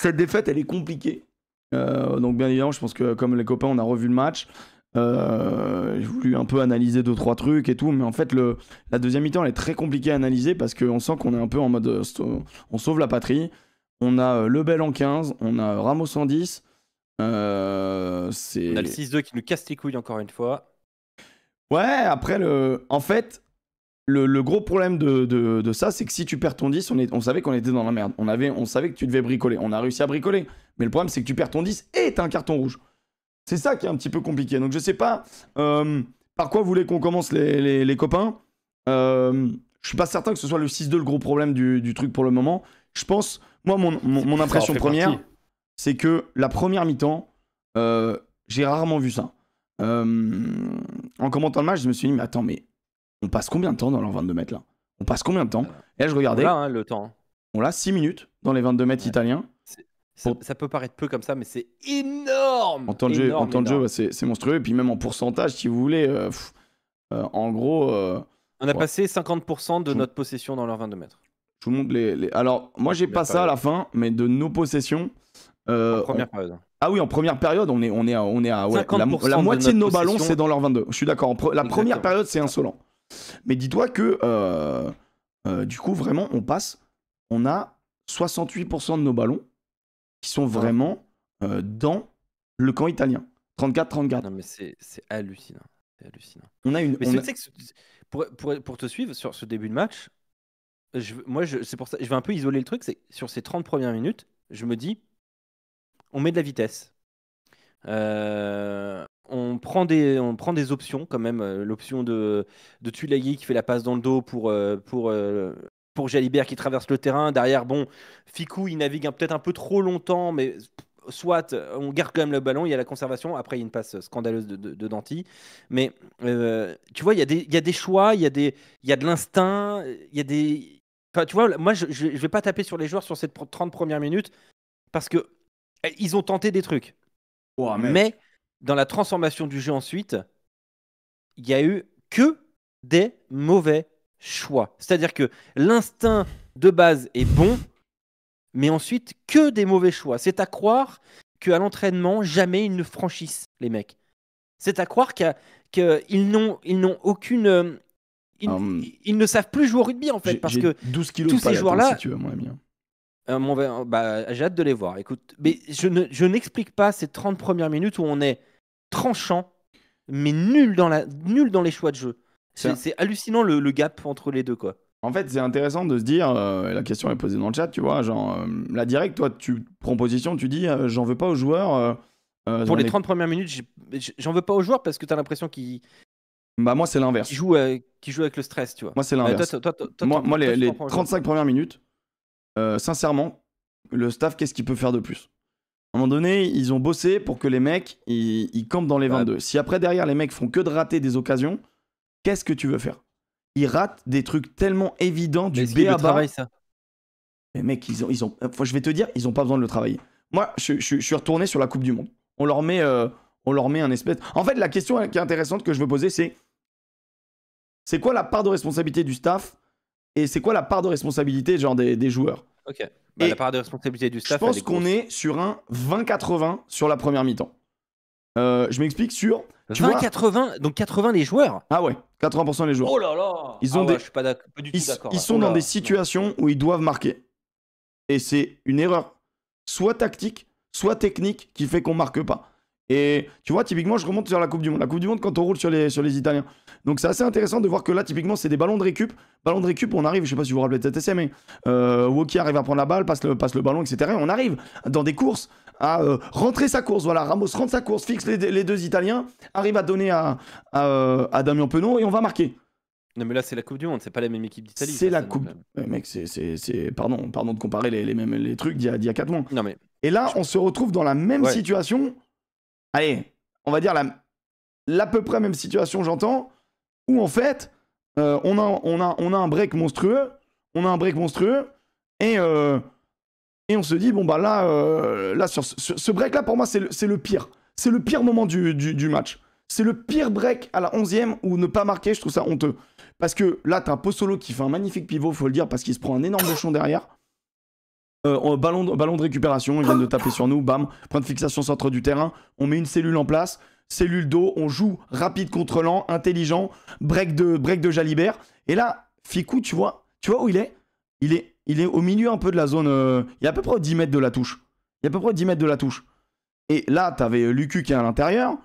cette défaite, elle est compliquée. Donc bien évidemment, je pense que comme les copains, on a revu le match. J'ai voulu un peu analyser 2-3 trucs et tout, mais en fait la deuxième mi-temps elle est très compliquée à analyser parce qu'on sent qu'on est un peu en mode on sauve la patrie. On a Lebel en 15, on a Ramos en 10. On a le 6-2 qui nous casse les couilles encore une fois. Ouais, après en fait le gros problème de ça, c'est que si tu perds ton 10, on savait qu'on était dans la merde. On savait que tu devais bricoler. On a réussi à bricoler. Mais le problème, c'est que tu perds ton 10 et t'as un carton rouge. C'est ça qui est un petit peu compliqué. Donc je sais pas par quoi vous voulez qu'on commence les copains. Je suis pas certain que ce soit le 6-2 le gros problème du truc pour le moment. Je pense, moi mon impression première, c'est que la première mi-temps, j'ai rarement vu ça. En commentant le match, je me suis dit, mais attends, mais on passe combien de temps dans leurs 22 mètres là? On passe combien de temps? Et là, je regardais. Voilà, le temps. On l'a 6 minutes dans les 22 mètres italiens. Ça peut paraître peu comme ça, mais c'est énorme. En temps de jeu, c'est monstrueux. Et puis même en pourcentage, si vous voulez, en gros... on a passé 50% de notre possession dans leurs 22 mètres. Je vous montre Alors, moi, j'ai pas ça à la fin, mais de nos possessions... en première période. Ah oui, en première période, on est à ouais, la moitié de nos ballons, c'est dans leurs 22. Je suis d'accord. La première période, c'est insolent. Mais dis-toi que, du coup, vraiment, on a 68% de nos ballons qui sont vraiment dans le camp italien. 34-34. Non, mais c'est hallucinant. C'est hallucinant. On a une. Mais tu sais que pour te suivre sur ce début de match, c'est pour ça, je vais un peu isoler le truc. C'est sur ces 30 premières minutes, je me dis, on met de la vitesse. On prend des options quand même. L'option de Tuilagi qui fait la passe dans le dos pour Jalibert qui traverse le terrain. Derrière, bon, Ficou, il navigue peut-être un peu trop longtemps, mais soit on garde quand même le ballon, il y a la conservation. Après, il y a une passe scandaleuse de Danti. Mais tu vois, il y a des choix, il y a de l'instinct, il y a des... Enfin, tu vois, moi, je ne vais pas taper sur les joueurs sur ces 30 premières minutes parce que ils ont tenté des trucs. Oh, mais dans la transformation du jeu ensuite, il n'y a eu que des mauvais choix. C'est-à-dire que l'instinct de base est bon, mais ensuite que des mauvais choix. C'est à croire qu'à l'entraînement, jamais ils ne franchissent, les mecs. C'est à croire qu'ils n'ont aucune... Ils ne savent plus jouer au rugby, en fait, parce que 12 kilos tous ces joueurs-là... Si tu veux, mon ami. J'ai hâte de les voir. Écoute, mais je n'explique pas ces 30 premières minutes où on est tranchant, mais nul dans les choix de jeu. C'est hallucinant le gap entre les deux, quoi. En fait, c'est intéressant de se dire, la question est posée dans le chat, tu vois, genre, la direct, toi, tu prends position, tu dis, j'en veux pas aux joueurs. Pour les 30 premières minutes, j'en veux pas aux joueurs parce que tu as l'impression qu'ils... Bah, moi, c'est l'inverse. Qu'ils jouent avec le stress, tu vois. Moi, c'est l'inverse. Moi, les 35 premières minutes, sincèrement, le staff, qu'est-ce qu'il peut faire de plus? À un moment donné, ils ont bossé pour que les mecs, ils campent dans les 22. Si après, derrière, les mecs font que de rater des occasions, qu'est-ce que tu veux faire? Ils ratent des trucs tellement évidents du B à bas. Ça. Les mecs, je vais te dire, ils ont pas besoin de le travailler. Moi, je suis retourné sur la Coupe du Monde. On leur met un espèce... En fait, la question qui est intéressante que je veux poser, c'est quoi la part de responsabilité du staff et c'est quoi la part de responsabilité genre des joueurs? Ok. La part de responsabilité du staff, je pense qu'on est sur un 20-80 sur la première mi-temps. Je m'explique sur... 20-80, donc 80 les joueurs. Ah ouais, 80% les joueurs. Oh là là. Je suis pas du tout d'accord. Ils sont dans des situations où ils doivent marquer. Et c'est une erreur soit tactique, soit technique qui fait qu'on marque pas. Et tu vois, typiquement, je remonte sur la Coupe du Monde. La Coupe du Monde, quand on roule sur les Italiens. Donc c'est assez intéressant de voir que là, typiquement, c'est des ballons de récup. Ballons de récup, on arrive, je sais pas si vous vous rappelez de cet essai, mais Woki arrive à prendre la balle, passe le ballon, etc. Et on arrive dans des courses à rentrer sa course. Voilà, Ramos rentre sa course, fixe les deux Italiens, arrive à donner à Damien Penaud et on va marquer. Non mais là c'est la Coupe du Monde, c'est pas la même équipe d'Italie. C'est la Coupe. Mec, pardon de comparer les trucs d'il y a 4 mois. Non mais. Et là, on se retrouve dans la même situation. Allez, on va dire l'à peu près même situation, j'entends, où en fait, on a un break monstrueux, et on se dit, bon bah là sur ce break-là, pour moi, c'est le pire. C'est le pire moment du match. C'est le pire break à la 11e où ne pas marquer, je trouve ça honteux. Parce que là, t'as un Pozzolo qui fait un magnifique pivot, faut le dire, parce qu'il se prend un énorme bouchon derrière. Ballon de récupération, ils viennent de taper sur nous, bam, point de fixation centre du terrain, on met une cellule en place, cellule d'eau, on joue rapide contre lent, intelligent, break de Jalibert. Et là, Fickou, tu vois où il est? Il est au milieu un peu de la zone, il est à peu près à 10 mètres de la touche. Et là, t'avais Lucu qui est à l'intérieur.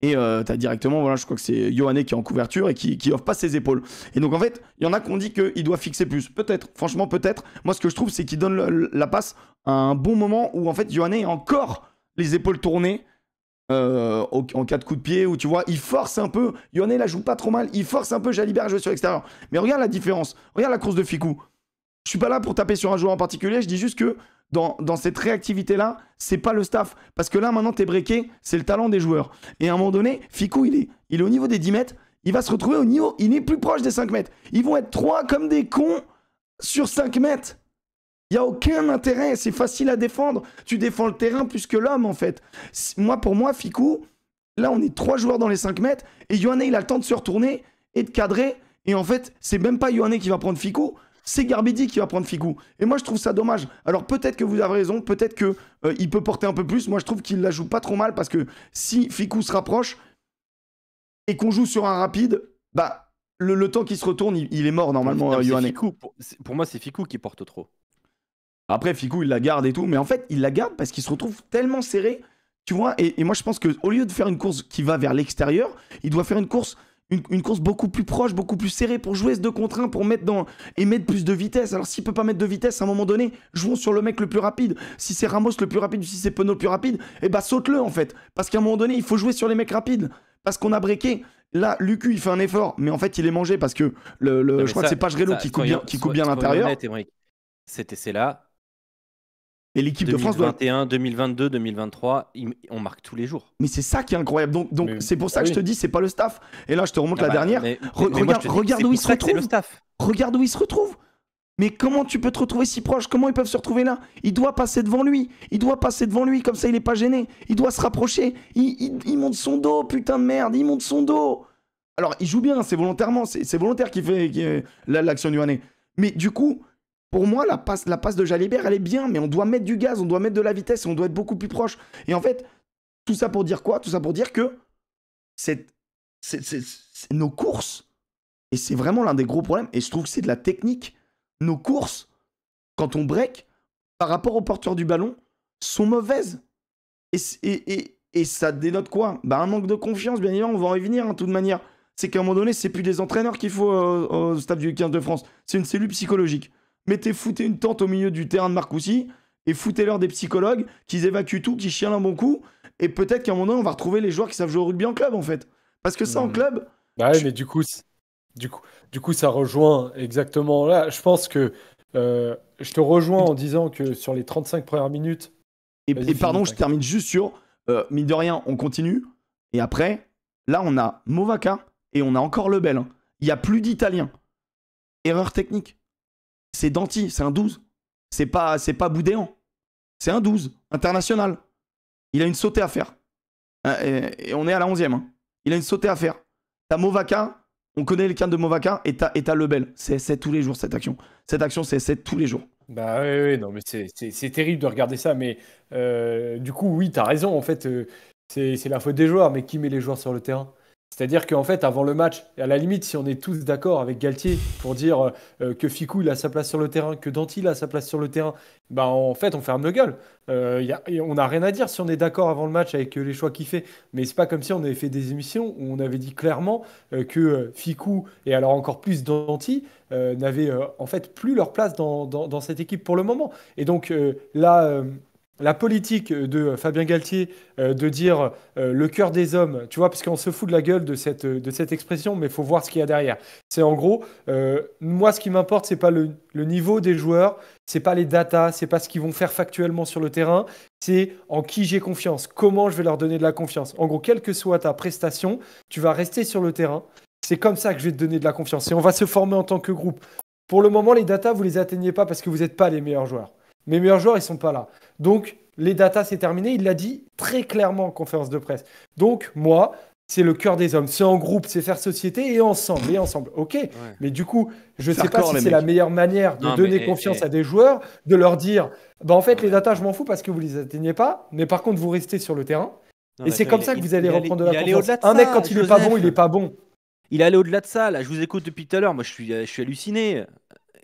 Et t'as directement, voilà, je crois que c'est Yohanné qui est en couverture et qui offre pas ses épaules. Et donc en fait, il y en a qui ont dit qu'il doit fixer plus. Peut-être, franchement peut-être. Moi ce que je trouve, c'est qu'il donne la passe à un bon moment où en fait Yohanné a encore les épaules tournées en cas de coup de pied, où tu vois, il force un peu. Yohanné la joue pas trop mal, il force un peu Jalibert à jouer sur l'extérieur. Mais regarde la différence, regarde la course de Fickou. Je suis pas là pour taper sur un joueur en particulier, je dis juste que dans cette réactivité-là, c'est pas le staff. Parce que là, maintenant, t'es breaké, c'est le talent des joueurs. Et à un moment donné, Fickou, il est au niveau des 10 mètres, il va se retrouver au niveau, il est plus proche des 5 mètres. Ils vont être 3 comme des cons sur 5 mètres. Il n'y a aucun intérêt, c'est facile à défendre. Tu défends le terrain plus que l'homme, en fait. Pour moi, Fickou, là, on est 3 joueurs dans les 5 mètres, et Yohanné, il a le temps de se retourner et de cadrer. Et en fait, c'est même pas Yohanné qui va prendre Fickou, c'est Garbidi qui va prendre Fickou. Et moi, je trouve ça dommage. Alors, peut-être que vous avez raison, peut-être qu'il peut porter un peu plus. Moi, je trouve qu'il la joue pas trop mal parce que si Fickou se rapproche et qu'on joue sur un rapide, bah, le temps qu'il se retourne, il est mort normalement, Yohanné. Pour moi, c'est Fickou qui porte trop. Après, Fickou, il la garde et tout. Mais en fait, il la garde parce qu'il se retrouve tellement serré. Tu vois, et moi, je pense qu'au lieu de faire une course qui va vers l'extérieur, il doit faire une course beaucoup plus proche, beaucoup plus serrée pour jouer ce 2 contre 1, pour mettre plus de vitesse. Alors s'il peut pas mettre de vitesse à un moment donné, jouons sur le mec le plus rapide. Si c'est Ramos le plus rapide ou si c'est Penaud le plus rapide, eh bah saute-le en fait. Parce qu'à un moment donné, il faut jouer sur les mecs rapides. Parce qu'on a breaké. Là, Lucu, il fait un effort, mais en fait, il est mangé parce que je crois que c'est Pagerello qui coupe bien l'intérieur. C'est là. Et l'équipe de France 2021, 2022, 2023, on marque tous les jours. Mais c'est ça qui est incroyable. Donc c'est pour ça que je te dis, c'est pas le staff. Et là, je te remonte la dernière. Regarde où il se retrouve. Regarde où il se retrouve. Mais comment tu peux te retrouver si proche? Comment ils peuvent se retrouver là? Il doit passer devant lui. Comme ça, il est pas gêné. Il doit se rapprocher. Il monte son dos, putain de merde. Il monte son dos. Alors, il joue bien, c'est volontairement. C'est volontaire qui fait l'action du Yohanné. Mais du coup, pour moi, la passe de Jalibert, elle est bien, mais on doit mettre du gaz, on doit mettre de la vitesse et on doit être beaucoup plus proche. Et en fait, tout ça pour dire quoi? Tout ça pour dire que c'est nos courses, et c'est vraiment l'un des gros problèmes, et je trouve que c'est de la technique, nos courses, quand on break, par rapport aux porteurs du ballon, sont mauvaises. Et ça dénote quoi? Un manque de confiance, bien évidemment, on va en revenir, de toute manière. C'est qu'à un moment donné, c'est plus des entraîneurs qu'il faut au staff du 15 de France, c'est une cellule psychologique. Foutez une tente au milieu du terrain de Marcoussis et foutez-leur des psychologues qui évacuent tout, qui chialent un bon coup. Et peut-être qu'à un moment donné, on va retrouver les joueurs qui savent jouer au rugby en club, en fait. Parce que ça, en club... Bah ouais, mais du coup, ça rejoint exactement là. Je pense que je te rejoins en disant que sur les 35 premières minutes... Et pardon, je termine juste sur... mine de rien, on continue. Et après, là, on a Movaca et on a encore Lebel. Il n'y a plus d'Italiens. Erreur technique. C'est Danti, c'est un 12. C'est pas Boudéan. C'est un 12, international. Il a une sautée à faire. Et on est à la 11e. Il a une sautée à faire. T'as Movaca, on connaît les cannes de Movaca, et t'as Lebel. C'est 7 tous les jours, cette action. Cette action, c'est 7 tous les jours. Bah oui, non, mais c'est terrible de regarder ça. Mais du coup, oui, t'as raison. En fait, c'est la faute des joueurs. Mais qui met les joueurs sur le terrain? C'est-à-dire qu'en fait, avant le match, à la limite, si on est tous d'accord avec Galtier pour dire que Fickou il a sa place sur le terrain, que Danti il a sa place sur le terrain, bah en fait, on ferme nos gueules. On n'a rien à dire si on est d'accord avant le match avec les choix qu'il fait. Mais c'est pas comme si on avait fait des émissions où on avait dit clairement que Fickou, et alors encore plus Danti, n'avaient en fait plus leur place dans cette équipe pour le moment. Et donc là... La politique de Fabien Galtier de dire le cœur des hommes, tu vois, parce qu'on se fout de la gueule de cette expression, mais il faut voir ce qu'il y a derrière. C'est en gros, moi ce qui m'importe, c'est pas le niveau des joueurs, c'est pas les datas, c'est pas ce qu'ils vont faire factuellement sur le terrain, c'est en qui j'ai confiance, comment je vais leur donner de la confiance. En gros, quelle que soit ta prestation, tu vas rester sur le terrain. C'est comme ça que je vais te donner de la confiance. Et on va se former en tant que groupe. Pour le moment, les datas, vous les atteignez pas parce que vous n'êtes pas les meilleurs joueurs. Mes meilleurs joueurs, ils sont pas là. Donc, les datas, c'est terminé. Il l'a dit très clairement en conférence de presse. Donc, moi, c'est le cœur des hommes. C'est en groupe, c'est faire société et ensemble, Ok. Mais du coup, je ne sais pas si c'est la meilleure manière de donner confiance à des joueurs, de leur dire, bah en fait, les datas, je m'en fous parce que vous les atteignez pas, mais par contre, vous restez sur le terrain. Et c'est comme ça que vous allez reprendre de la confiance. Un mec, quand il est pas bon, il est pas bon. Il est allé au-delà de ça. Là, je vous écoute depuis tout à l'heure. Moi, je suis halluciné.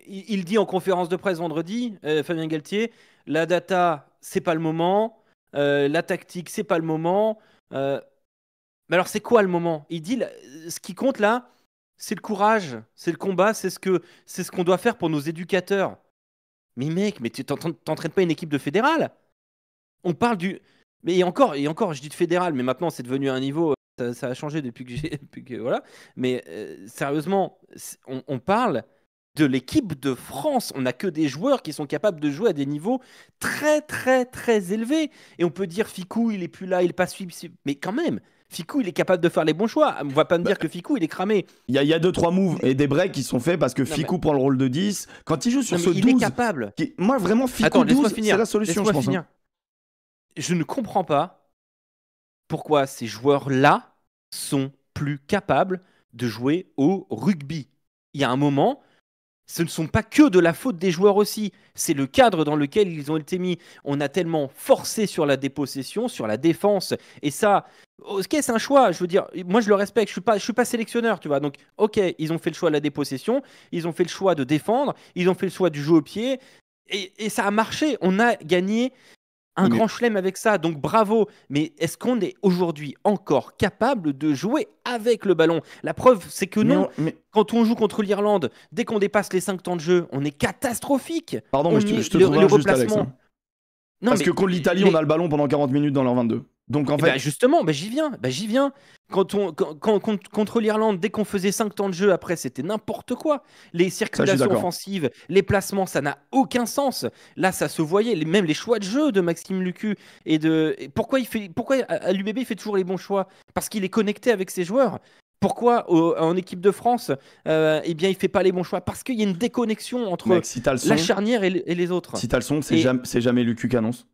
Il dit en conférence de presse vendredi, Fabien Galtier, la data, c'est pas le moment. La tactique, c'est pas le moment. Mais alors, c'est quoi le moment? Il dit, ce qui compte là, c'est le courage, c'est le combat, c'est ce qu'on doit faire pour nos éducateurs. Mais mec, mais tu t'entraînes pas une équipe de fédéral? On parle du... Mais et encore, je dis de fédéral, mais maintenant c'est devenu un niveau... Ça a changé depuis que voilà. Mais sérieusement, on parle de l'équipe de France. On n'a que des joueurs qui sont capables de jouer à des niveaux très, très, très élevés. Et on peut dire, Fickou, il est plus là, il n'est pas suivi. Mais quand même... Fickou, il est capable de faire les bons choix. On va pas me dire que Fickou, il est cramé. Il y a 2-3 moves et des breaks qui sont faits parce que Fickou prend le rôle de 10. Quand il joue sur ce 12... Il est capable. Moi, vraiment, Fickou 12, c'est la solution, je pense. Je ne comprends pas pourquoi ces joueurs-là sont plus capables de jouer au rugby. Il y a un moment... Ce ne sont pas que de la faute des joueurs aussi, c'est le cadre dans lequel ils ont été mis. On a tellement forcé sur la dépossession, sur la défense, et ça, ok, c'est un choix. Je veux dire, moi je le respecte. Je suis pas sélectionneur, tu vois. Donc, ok, ils ont fait le choix de la dépossession, ils ont fait le choix de défendre, ils ont fait le choix du jeu au pied, et ça a marché. On a gagné un grand chelem avec ça, donc bravo. Mais est-ce qu'on est aujourd'hui encore capable de jouer avec le ballon? La preuve, c'est que non. Quand on joue contre l'Irlande, dès qu'on dépasse les 5 temps de jeu, on est catastrophique. Pardon, mais je te trouve injuste, Alex. Hein. Parce que contre l'Italie, on a le ballon pendant 40 minutes dans leur 22. Donc en fait... justement, j'y viens. Contre l'Irlande, dès qu'on faisait 5 temps de jeu, après, c'était n'importe quoi. Les circulations offensives, les placements, ça n'a aucun sens. Là, ça se voyait. Même les choix de jeu de Maxime Lucu. Pourquoi à l'UBB, il fait toujours les bons choix? Parce qu'il est connecté avec ses joueurs. Pourquoi en équipe de France, il fait pas les bons choix? Parce qu'il y a une déconnexion entre la charnière et les autres. Si t'as le son, c'est jamais Lucu qui annonce.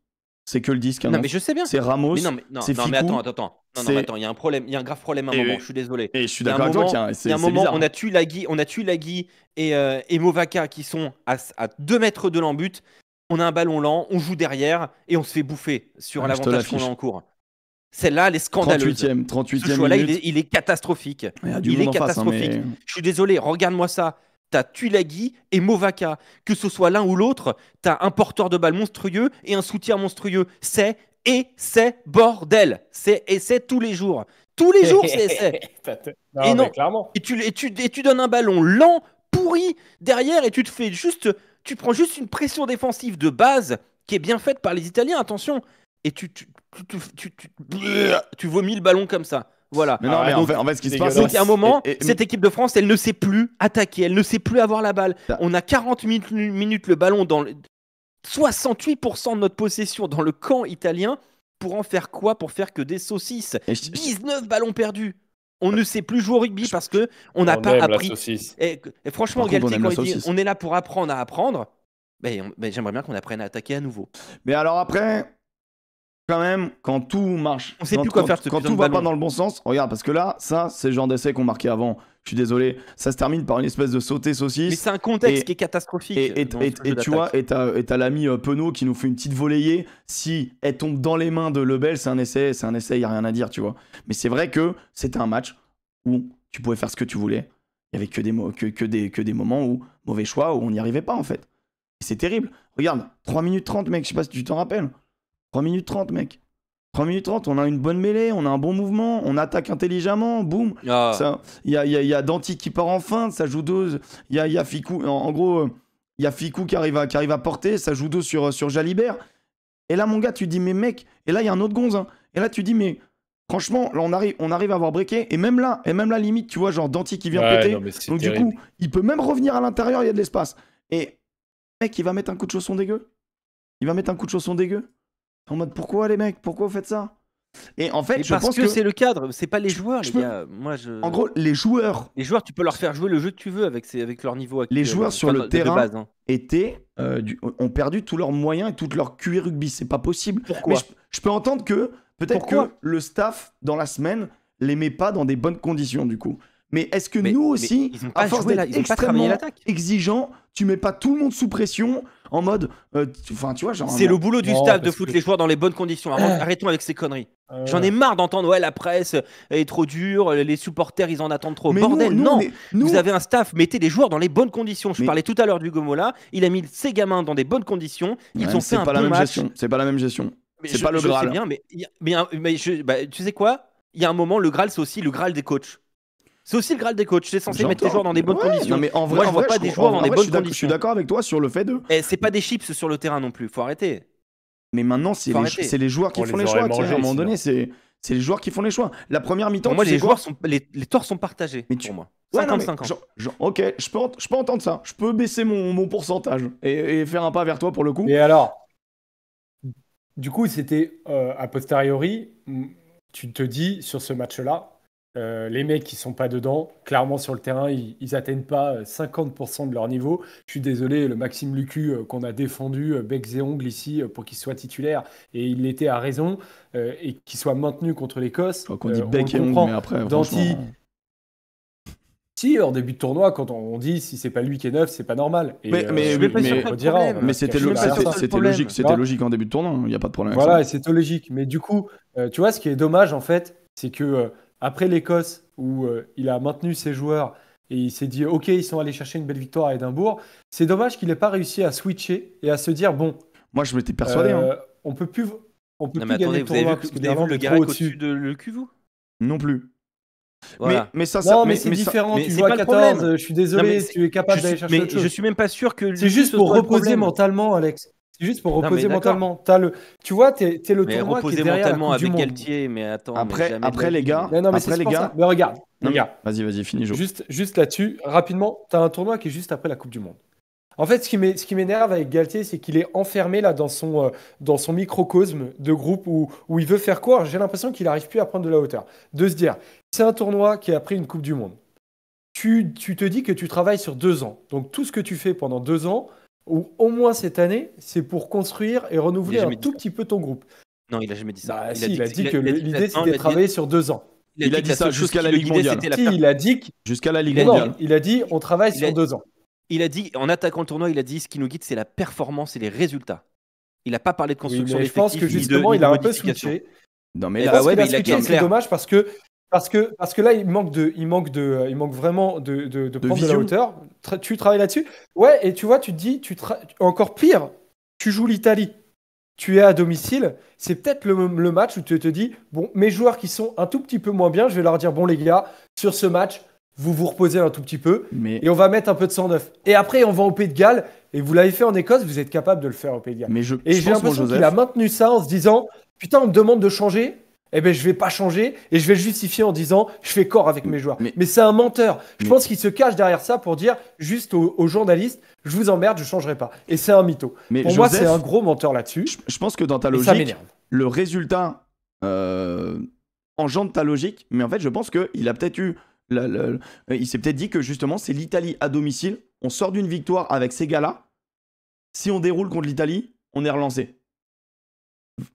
C'est que le disque. Non, mais je sais bien. C'est Ramos. C'est Fickou. Mais attends. Il y a un problème. Il y a un grave problème à un moment. Je suis désolé. Et je suis d'accord avec toi. Il y a un moment, on a Tuilagi et Movaka qui sont à 2 mètres de l'embut. On a un ballon lent, on joue derrière et on se fait bouffer sur l'avantage qu'on a en cours. Celle-là, elle est scandaleuse. 38e Ce choix-là, il est catastrophique. Il est catastrophique. Je suis désolé. Regarde-moi ça. T'as Tuilagi et Movaka. Que ce soit l'un ou l'autre, t'as un porteur de balle monstrueux et un soutien monstrueux. C'est bordel. C'est tous les jours. Tous les jours, c'est. Clairement. Et tu donnes un ballon lent, pourri, derrière, et tu prends juste une pression défensive de base qui est bien faite par les Italiens, attention. Et tu vomis le ballon comme ça. Voilà. Mais non, mais en fait, ce qui se passe, c'est qu'à un moment, cette équipe de France, elle ne sait plus attaquer, elle ne sait plus avoir la balle. On a 40 minutes le ballon dans 68% de notre possession dans le camp italien. Pour en faire quoi? Pour faire que des saucisses. 19 ballons perdus. On ne sait plus jouer au rugby parce que on n'a pas appris. Et franchement, Galtier, quand il dit on est là pour apprendre à apprendre, j'aimerais bien qu'on apprenne à attaquer à nouveau. Mais alors après. Quand même, quand tout marche, on sait plus quoi faire. Quand tout va pas dans le bon sens, regarde, parce que là, ça, c'est le genre d'essai qu'on marquait avant. Je suis désolé, ça se termine par une espèce de sauté saucisse. Mais c'est un contexte qui est catastrophique. Et tu vois, et t'as l'ami Penaud qui nous fait une petite volleyée. Si elle tombe dans les mains de Lebel, c'est un essai, y a rien à dire, tu vois. Mais c'est vrai que c'était un match où tu pouvais faire ce que tu voulais. Il y avait que des moments où mauvais choix, où on n'y arrivait pas en fait. Et c'est terrible. Regarde, 3 minutes 30, mec, je sais pas si tu t'en rappelles. 3 minutes 30, mec. 3 minutes 30, on a une bonne mêlée, on a un bon mouvement, on attaque intelligemment, boum. Il y a Danti qui part en feinte, ça joue 12. Il y a Fickou, en gros, il y a Fickou qui arrive à porter, ça joue 12 sur Jalibert. Et là, mon gars, tu dis, mais mec, et là, il y a un autre gonze. Hein. Et là, tu dis, mais franchement, là, on arrive à avoir breaké. Et même là, limite, tu vois, genre Danti qui vient péter. Donc, terrible. Du coup, il peut même revenir à l'intérieur, il y a de l'espace. Et, mec, il va mettre un coup de chausson dégueu. En mode, pourquoi les mecs? Pourquoi vous faites ça? Et en fait, je pense que c'est le cadre, c'est pas les joueurs, les gars. En gros, les joueurs, tu peux leur faire jouer le jeu que tu veux avec leur niveau actuel. Les joueurs sur le terrain ont perdu tous leurs moyens et toute leur QI rugby. C'est pas possible. Pourquoi? Mais je peux entendre que peut-être que le staff dans la semaine les met pas dans des bonnes conditions du coup. Mais est-ce que Mais- nous mais aussi, ils ont à pas force joué là, d'être ils ont pas travaillé extrêmement l'attaque. exigeant, tu mets pas tout le monde sous pression en mode, enfin tu vois genre. C'est le boulot du Non, staff de parce foutre que- les joueurs dans les bonnes conditions. Arrêtons avec ces conneries. Euh, J'en ai marre d'entendre ouais la presse est trop dure, les supporters ils en attendent trop. Mais Bordel, nous, non. nous, Vous avez un staff, mettez les joueurs dans les bonnes conditions. Je Mais- parlais tout à l'heure du Gomola, il a mis ses gamins dans des bonnes conditions. Ils Ouais, ont c'est fait un pas la bon même match. gestion. C'est pas la même gestion. Mais C'est je- pas le je sais Graal. bien, mais tu sais quoi? Il y a un moment, le Graal, c'est aussi le Graal des coachs. C'est aussi le Graal des coachs. C'est censé mettre tes J'entends. joueurs dans des bonnes Ouais, conditions. Non, mais en vrai, Moi, je en vois vrai, pas je des trouve- joueurs en dans des vrai, bonnes je suis conditions. d'accord avec toi sur le fait de. Et c'est pas des chips sur le terrain non plus. Faut arrêter. Mais maintenant, c'est Faut les, arrêter. c'est les joueurs qui On font les les aurait choix. tu sais, mangés, à un moment sinon. donné, c'est les joueurs qui font les choix. La première mi-temps, Pour moi, tu sais les quoi joueurs sont les torts sont partagés. Mais Pour moi. Ouais, non, mais 50-50. ok, je peux entendre ça. Je peux baisser mon pourcentage et faire un pas vers toi pour le coup. Et alors, du coup, c'était a posteriori, tu te dis sur ce match-là, les mecs qui sont pas dedans, clairement sur le terrain, ils atteignent pas 50% de leur niveau. Je suis désolé, le Maxime Lucu qu'on a défendu bec et ongles ici pour qu'il soit titulaire, et il l'était à raison, et qu'il soit maintenu contre l'Écosse. Quoi qu'on dit on bec le et ongles, comprend. mais après, Danti, franchement. Si, en début de tournoi, quand on dit si c'est pas lui qui est neuf, c'est pas normal. Et, Mais- mais- Je vais pas mais- sur on le redira, problème. on va Mais se c'était cacher le- derrière c'est ça. le c'était problème. logique, c'était Voilà. logique en début de tournoi. Il n'y a pas de problème avec Voilà, ça. et c'est logique. Mais du coup, tu vois, ce qui est dommage, en fait, c'est que après l'Écosse, où il a maintenu ses joueurs et il s'est dit, OK, ils sont allés chercher une belle victoire à Édimbourg, c'est dommage qu'il n'ait pas réussi à switcher et à se dire, bon, Moi, je m'étais persuadé. Hein. on peut plus Non, mais gagner attendez, le vous avez tournoi vu, parce que vous avez vu l'Irlande le est trop Garec au-dessus. au-dessus de le cul, vous? Non plus. Voilà. Mais ça, Non, mais mais c'est ça- différent. mais Tu c'est joues à pas le 14, problème. je suis désolé, Non, mais tu es capable d'aller chercher mais autre chose. je suis même pas sûr que C'est juste ce pour soit le reposer problème. mentalement, Alex. C'est juste pour Non, mais reposer d'accord. mentalement. Tu vois, t'es le Mais tournoi qui est reposer derrière la mentalement Coupe du avec Monde. Galtier, mais attends. mais Après, jamais de après la les vie. gars, Mais non, mais après c'est les pour gars. ça. Mais regarde, Non, regarde. Vas-y, finis, Jo. Juste là-dessus, rapidement, tu as un tournoi qui est juste après la Coupe du Monde. En fait, ce qui m'énerve avec Galtier, c'est qu'il est enfermé là dans son microcosme de groupe où il veut faire quoi. J'ai l'impression qu'il n'arrive plus à prendre de la hauteur. De se dire, c'est un tournoi qui est après une Coupe du Monde. Tu te dis que tu travailles sur 2 ans. Donc tout ce que tu fais pendant 2 ans, ou au moins cette année, c'est pour construire et renouveler Il a un jamais dit tout ça. petit peu ton groupe. Non, il a jamais dit ça. Bah, si, il a dit que il a dit l'idée, non, c'était il de a dit- travailler sur 2 ans. Il a que dit la ça seule chose jusqu'à qui la le Ligue guidait, mondiale. c'était la Si, per- il a dit, Jusqu'à la Ligue Il a dit- mondiale. il a dit on travaille Il a- sur 2 ans. Il a dit, en attaquant le tournoi, il a dit ce qui nous guide, c'est la performance et les résultats. Il n'a pas parlé de Oui, construction mais je pense d'effectifs que ni justement, ni il de a un peu modification. switché. Non, mais Eh là, bah Parce ouais, qu'il a mais il a switché, bien c'est clair. dommage parce que là, il manque vraiment de prendre de la vision. hauteur. Tu travailles là-dessus. Ouais, et tu vois, tu te dis, encore pire, tu joues l'Italie. Tu es à domicile. C'est peut-être le match où tu te dis, bon, mes joueurs qui sont un tout petit peu moins bien, je vais leur dire, bon, les gars, sur ce match, vous vous reposez un tout petit peu mais, et on va mettre un peu de sang neuf. Et après, on va au Pays de Galles. Et vous l'avez fait en Écosse, vous êtes capable de le faire au Pays de Galles. mais Et je j'ai pense, mon l'impression qu'il Joseph, a maintenu ça en se disant putain, on me demande de changer, eh ben je vais pas changer et je vais le justifier en disant je fais corps avec mes joueurs. Mais- Mais c'est un menteur. Je mais- pense qu'il se cache derrière ça pour dire juste aux journalistes je vous emmerde, je changerai pas. Et c'est un mytho. mais Pour moi, Joseph, c'est un gros menteur là-dessus. je pense que dans ta Et ça logique, m'énerve. le résultat engendre ta logique, mais en fait, je pense qu'il a peut-être eu. Il s'est peut-être dit que justement, c'est l'Italie à domicile. On sort d'une victoire avec ces gars-là. Si on déroule contre l'Italie, on est relancé.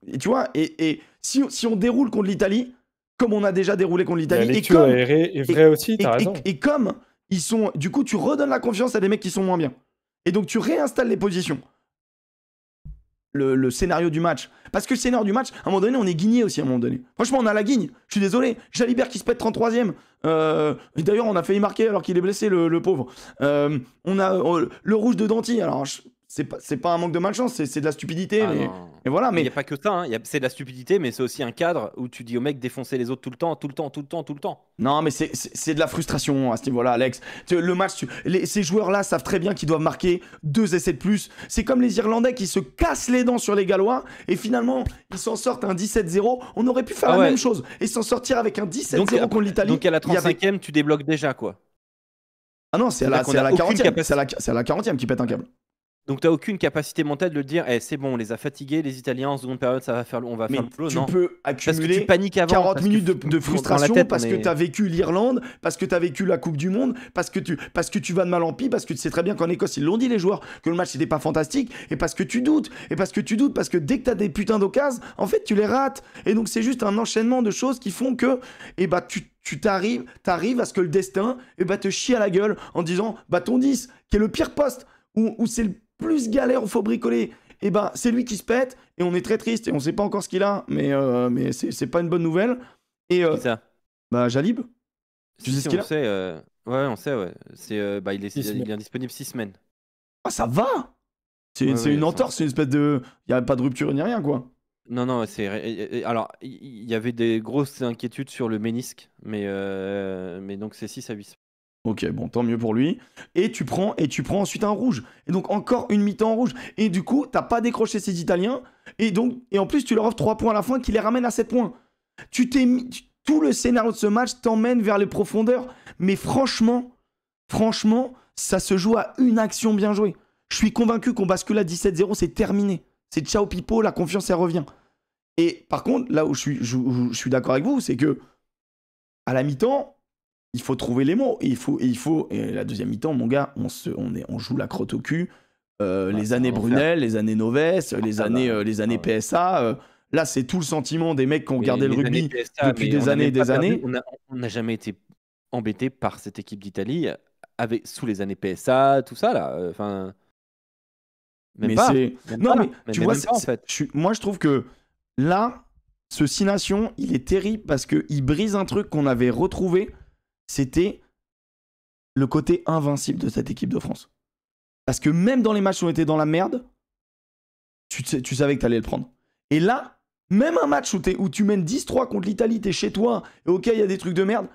Et tu vois, et si on déroule contre l'Italie, comme on a déjà déroulé contre La l'Italie, et lecture comme, est vraie aussi, t'as raison. et comme ils sont. Du coup, tu redonnes la confiance à des mecs qui sont moins bien. Et donc, tu réinstalles les positions. Le scénario du match. Parce que le scénario du match, à un moment donné, on est guigné aussi à un moment donné. Franchement, on a la guigne. Je suis désolé. Jalibert qui se pète 33ème. Et d'ailleurs, on a failli marquer alors qu'il est blessé, le pauvre. On a le rouge de Danti. Alors, c'est pas un manque de malchance, c'est de la stupidité. Ah mais, non. et voilà, Il n'y mais a pas que ça, hein. C'est de la stupidité, mais c'est aussi un cadre où tu dis au mec défoncer les autres tout le temps, tout le temps, tout le temps, tout le temps. non, mais c'est de la frustration à ce niveau-là, Alex. Le match, ces joueurs-là savent très bien qu'ils doivent marquer 2 essais de plus. C'est comme les Irlandais qui se cassent les dents sur les Gallois et finalement ils s'en sortent un 17-0. On aurait pu faire Ah la ouais. même chose et s'en sortir avec un 17-0 Donc, contre l'Italie. Donc à la Il y avait- 35e, tu débloques déjà quoi. Ah non, c'est à la C'est-à-dire qu'on a 40e. aucune C'est à la 40e qui pète un câble. Donc tu n'as aucune capacité mentale de le dire, c'est bon, on les a fatigués, les Italiens, en seconde période, on va Mais faire le boulot. tu Non. peux Parce que accumuler tu paniques avant. 40 minutes de dans la frustration tête, parce que tu as vécu l'Irlande, parce que tu as vécu la Coupe du Monde, parce que tu vas de mal en pis, parce que tu sais très bien qu'en Écosse, ils l'ont dit les joueurs, que le match n'était pas fantastique, et parce que tu doutes, parce que dès que tu as des putains d'occasions, en fait, tu les rates. Et donc, c'est juste un enchaînement de choses qui font que tu t'arrives à ce que le destin te chie à la gueule en disant ton 10, qui est le pire poste, où c'est le plus galère où faut bricoler, c'est lui qui se pète et on est très triste et on sait pas encore ce qu'il a, mais c'est pas une bonne nouvelle. Et Qui ça Jalib, tu sais ce qu'il a? On sait, ouais, on sait, ouais. C'est, il semaines. est disponible 6 semaines. Ah, ça va. C'est Ouais, une entorse, c'est une espèce de, il y a pas de rupture ni rien quoi. Non, alors, il y avait des grosses inquiétudes sur le ménisque, mais donc c'est 6 à 8 semaines. Ok, bon, tant mieux pour lui. Et tu prends ensuite un rouge. Et donc encore une mi-temps en rouge. Et du coup, t'as pas décroché ces Italiens. Et en plus, tu leur offres 3 points à la fin qui les ramènent à 7 points. Tout le scénario de ce match t'emmène vers les profondeurs. Mais franchement, ça se joue à une action bien jouée. Je suis convaincu qu'on bascule à 17-0, c'est terminé. C'est ciao pipo, la confiance, elle revient. Et par contre, là où je suis d'accord avec vous, c'est que à la mi-temps, il faut trouver les mots. Et la deuxième mi-temps, mon gars, on joue la crotte au cul. Les années Brunel, les années Noves, les années PSA. Là, c'est tout le sentiment des mecs qui ont regardé le rugby PSA, depuis des années et des années. On n'a jamais été embêté par cette équipe d'Italie sous les années PSA, tout ça là. Enfin, mais tu vois, en fait. moi, je trouve que là, ce 6 Nations, il est terrible parce qu'il brise un truc qu'on avait retrouvé. C'était le côté invincible de cette équipe de France. Parce que même dans les matchs où on était dans la merde, tu savais que tu allais le prendre. Et là, même un match où tu mènes 10-3 contre l'Italie, t'es chez toi, et ok, il y a des trucs de merde.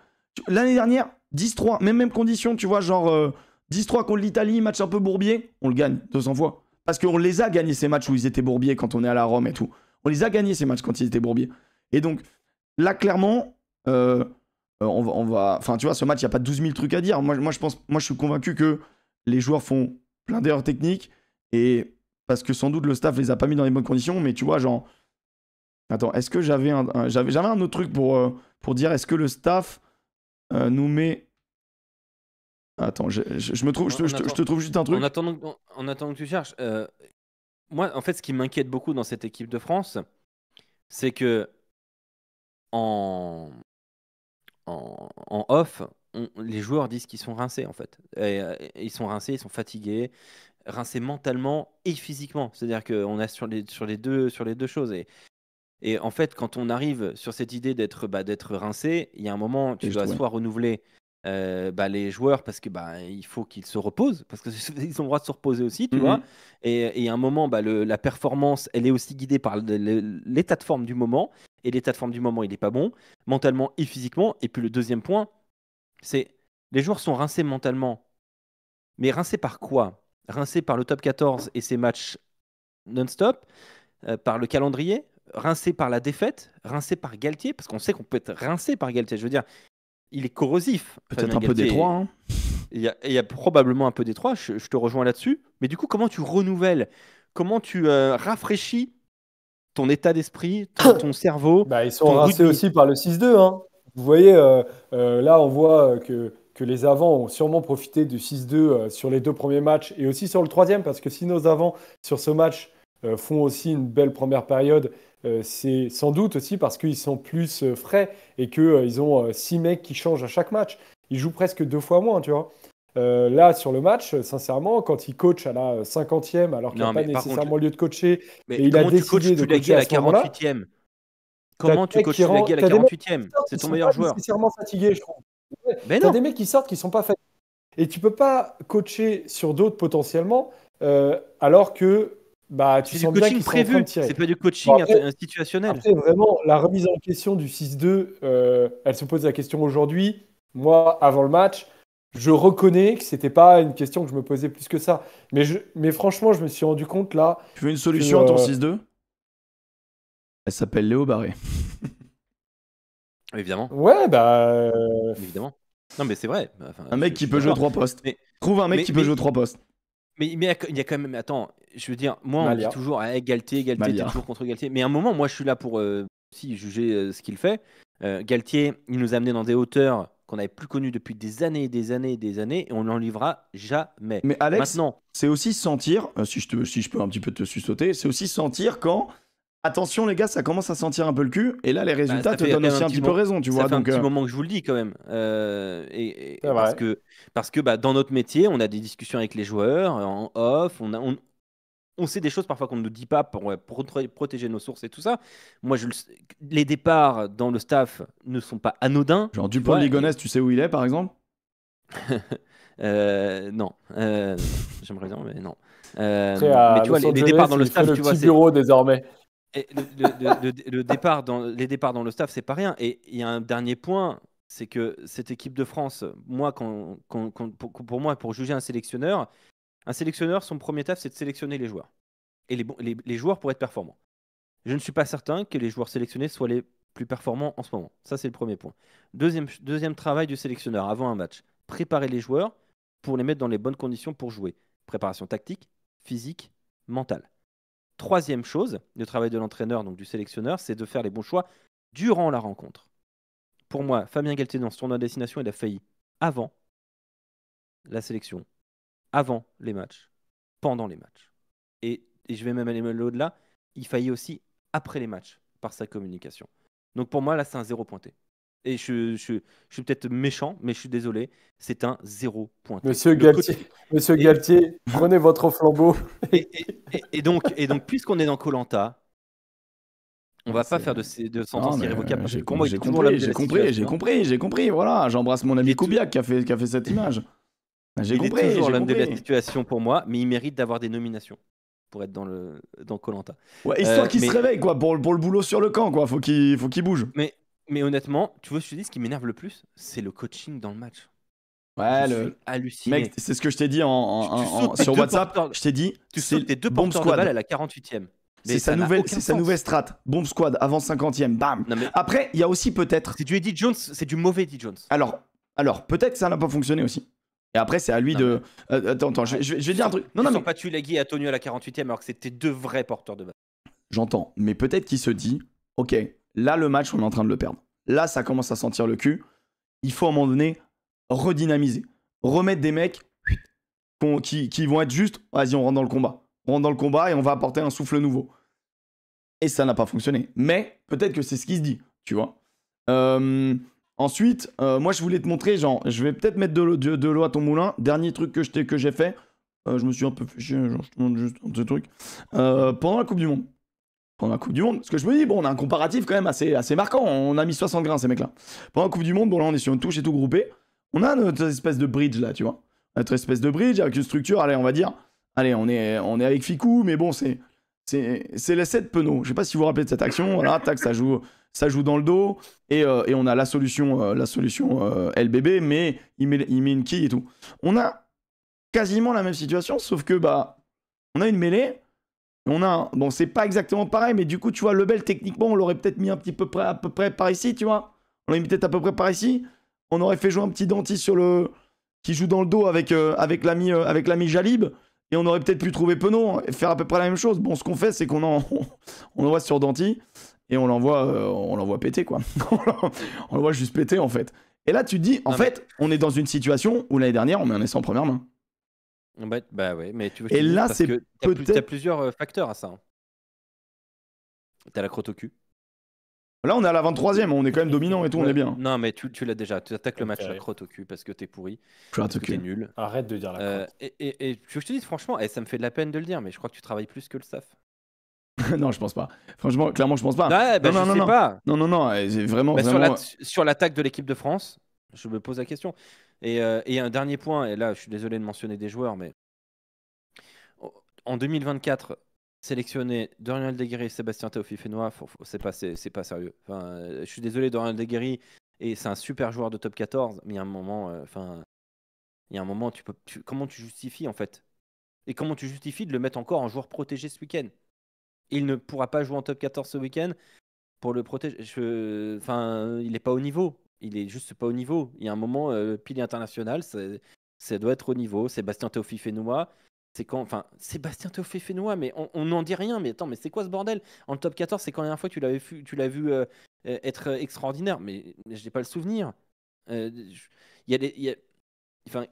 L'année dernière, 10-3, même condition, tu vois, genre 10-3 contre l'Italie, match un peu bourbier, on le gagne 200 fois. Parce qu'on les a gagnés ces matchs où ils étaient bourbiers quand on est à la Rome et tout. On les a gagnés ces matchs quand ils étaient bourbiers. Et donc, là, clairement... on va, enfin, tu vois, ce match, il n'y a pas 12 000 trucs à dire. Moi, je suis convaincu que les joueurs font plein d'erreurs techniques et parce que sans doute le staff les a pas mis dans les bonnes conditions. Mais tu vois, genre, attends, est-ce que j'avais un autre truc pour dire est-ce que le staff nous met. Attends, je te trouve juste un truc. En attendant que tu cherches, moi, en fait, ce qui m'inquiète beaucoup dans cette équipe de France, c'est que en off, les joueurs disent qu'ils sont rincés en fait. Ils sont rincés, ils sont fatigués, rincés mentalement et physiquement. C'est-à-dire qu'on a sur les deux choses. Et en fait, quand on arrive sur cette idée d'être rincé, il y a un moment, tu dois soit renouveler les joueurs parce que il faut qu'ils se reposent, parce qu'ils ont le droit de se reposer aussi, tu vois. Et à un moment, la performance, elle est aussi guidée par l'état de forme du moment. Et l'état de forme du moment, il n'est pas bon, mentalement et physiquement. Et puis le deuxième point, c'est les joueurs sont rincés mentalement. Mais rincés par quoi? Rincés par le top 14 et ses matchs non-stop, par le calendrier, rincés par la défaite, rincés par Galtier, parce qu'on sait qu'on peut être rincé par Galtier. Je veux dire, il est corrosif. Peut-être un peu Détroit. Hein. Il y a probablement un peu Détroit, je te rejoins là-dessus. Mais du coup, comment tu renouvelles? Comment tu rafraîchis ton état d'esprit, ton cerveau? Ils sont rincés aussi par le 6-2. Hein. Vous voyez, là, on voit que les avants ont sûrement profité du 6-2 sur les 2 premiers matchs et aussi sur le 3e, parce que si nos avants sur ce match font aussi une belle première période, c'est sans doute aussi parce qu'ils sont plus frais et qu'ils ont 6 mecs qui changent à chaque match. Ils jouent presque 2 fois moins, tu vois. Là, sur le match, sincèrement, quand il coach à la 50e, alors qu'il n'y a pas nécessairement lieu de coacher, mais et il a décidé de coacher à la 48e. Comment tu coaches Tulagi à la 48e? C'est ton meilleur joueur. Ils sont nécessairement fatigués, je trouve. Mais t'as des mecs qui sortent qui ne sont pas fatigués. Et tu ne peux pas coacher sur d'autres potentiellement, alors que tu sens bien qu'ils sont en train de tirer. C'est pas du coaching institutionnel. Après, vraiment, la remise en question du 6-2, elle se pose la question aujourd'hui. Moi, avant le match, je reconnais que c'était pas une question que je me posais plus que ça. Mais franchement, je me suis rendu compte là. Tu veux une solution à ton 6-2? Elle s'appelle Léo Barré. Évidemment. Ouais, évidemment. Non, mais c'est vrai. Un mec qui peut jouer 3 postes. Trouve un mec qui peut jouer 3 postes. Mais il y a quand même. Attends, je veux dire, moi, on Malia. dit toujours Galtier, t'es Malia. toujours contre Galtier. Mais à un moment, moi, je suis là pour aussi juger ce qu'il fait. Galtier, il nous a amené dans des hauteurs qu'on n'avait plus connues depuis des années et des années et des années, et on n'en livrera jamais. Mais Alex, Maintenant, c'est aussi sentir, si je peux un petit peu te sussauter, c'est aussi sentir quand, attention les gars, ça commence à sentir un peu le cul, et là les résultats ça te fait donnent quand même aussi un un petit petit peu raison, tu ça vois. fait un Donc, petit moment que je vous le dis quand même. C'est vrai. Parce que dans notre métier, on a des discussions avec les joueurs en off, on sait des choses parfois qu'on ne nous dit pas pour protéger nos sources et tout ça. Moi, les départs dans le staff ne sont pas anodins. genre tu Dupont vois, Ligonnès, tu sais où il est par exemple? non. J'aimerais bien, mais non. Après, mais à tu vois, Los les départs dans le Angeles, il fait staff, le tu vois, petit bureau désormais. et les départs dans le staff, c'est pas rien. Et il y a un dernier point, c'est que cette équipe de France, moi, pour moi, pour juger un sélectionneur, son premier taf, c'est de sélectionner les joueurs. Et les joueurs pour être performants. Je ne suis pas certain que les joueurs sélectionnés soient les plus performants en ce moment. Ça, c'est le premier point. Deuxième travail du sélectionneur avant un match. Préparer les joueurs pour les mettre dans les bonnes conditions pour jouer. Préparation tactique, physique, mentale. Troisième chose, le travail de l'entraîneur, donc du sélectionneur, c'est de faire les bons choix durant la rencontre. Pour moi, Fabien Galtier, dans ce tournoi de destination, il a failli avant la sélection, avant les matchs, pendant les matchs. Et je vais même aller au-delà, il faillit aussi après les matchs par sa communication. Donc pour moi, là, c'est un 0 pointé. Et je suis peut-être méchant, mais je suis désolé, c'est un 0 pointé. Monsieur Galtier, prenez votre flambeau. Et donc, puisqu'on est dans Koh-Lanta, on va pas faire de sentence irrévocable. Parce que pour moi, j'ai compris. Voilà, j'embrasse mon ami Koubiak qui a fait cette image. J'ai compris. Il est toujours l'homme de la situation pour moi, mais il mérite d'avoir des nominations pour être dans Koh-Lanta. Ouais, histoire qu'il se réveille quoi, pour le boulot sur le camp quoi. Faut qu'il bouge. Mais honnêtement, tu vois, je te dis, ce qui m'énerve le plus, c'est le coaching dans le match. Ouais, je suis halluciné. Mec, c'est ce que je t'ai dit sur WhatsApp. Je t'ai dit, tu sautes tes deux porteurs de balle à la 48e. C'est sa nouvelle strat. Bomb squad avant 50e, bam. Après, il y a aussi peut-être. C'est du Eddie Jones, c'est du mauvais Eddie Jones. Alors peut-être que ça n'a pas fonctionné aussi. Et après, c'est à lui de. Attends, je vais dire un truc. Non, mais pas Tuilagi et Antonio à la 48e alors que c'était deux vrais porteurs de balle. J'entends, mais peut-être qu'il se dit, ok, là le match, on est en train de le perdre. Là, ça commence à sentir le cul. Il faut à un moment donné redynamiser, remettre des mecs qui vont être juste, vas-y, on rentre dans le combat. On rentre dans le combat et on va apporter un souffle nouveau. Et ça n'a pas fonctionné. Mais peut-être que c'est ce qui se dit, tu vois. Ensuite, moi, je voulais te montrer, genre, je vais peut-être mettre de l'eau à ton moulin. Dernier truc que j'ai fait, je me suis un peu fait chier, genre, je te montre juste un petit truc. Pendant la Coupe du Monde. Parce que je me dis, bon, on a un comparatif quand même assez marquant. On a mis 60 grains, ces mecs-là. Pendant la Coupe du Monde, bon, là, on est sur une touche et tout groupé. On a notre espèce de bridge, là, tu vois. Notre espèce de bridge avec une structure, allez, on va dire. Allez, on est avec Ficou, mais bon, c'est les 7 Penaud. Je sais pas si vous vous rappelez de cette action. Voilà, tac, ça joue dans le dos. Et on a la solution LBB, mais il met une quille et tout. On a quasiment la même situation, sauf que, bah, on a une mêlée. Bon, c'est pas exactement pareil, mais du coup, tu vois, Lebel, techniquement, on l'aurait peut-être mis à peu près par ici, tu vois. On l'aurait mis peut-être à peu près par ici. On aurait fait jouer un petit Danti qui joue dans le dos avec l'ami Jalib. Et on aurait peut-être pu trouver Penaud et faire à peu près la même chose. Bon, ce qu'on fait, c'est qu'on l'envoie sur Danti et on l'envoie péter, quoi. On l'envoie juste péter, en fait. Et là, tu te dis, en fait, on est dans une situation où l'année dernière, on met un essai en première main. Bah ouais, mais tu veux. Et là, c'est peut-être. T'as plusieurs facteurs à ça. Hein. T'as la crotte au cul. Là, on est à la 23e, on est quand même dominant et tout, on est bien. Non, mais tu l'as déjà. Tu attaques le match à la crotte au cul parce que t'es pourri. Parce que t'es nul. Arrête de dire la crotte. Et je te dis, franchement, ça me fait de la peine de le dire, mais je crois que tu travailles plus que le staff. Non, je pense pas. Franchement, clairement, je pense pas. Ouais, bah, je sais pas. Non, c'est vraiment. Bah, vraiment... Sur l'attaque de l'équipe de France, je me pose la question. Et un dernier point, et là, je suis désolé de mentionner des joueurs, mais en 2024, sélectionner Dorian Aldeguerri et Sébastien Taofifénois, c'est pas sérieux. Enfin, je suis désolé, Dorian Aldeguerri, et c'est un super joueur de top 14, mais il y a un moment, comment tu justifies en fait? Et comment tu justifies de le mettre encore en joueur protégé ce week-end? Il ne pourra pas jouer en top 14 ce week-end pour le protéger. Il n'est pas au niveau. Il est juste pas au niveau. Il y a un moment, pilier international, ça doit être au niveau. Sébastien Taofifénois, C'est quand, enfin, Sébastien Théophée-Fénois, mais on n'en dit rien. Mais attends, mais c'est quoi ce bordel? En top 14, c'est quand la dernière fois que tu l'as vu être extraordinaire. Mais je n'ai pas le souvenir. Il y a enfin,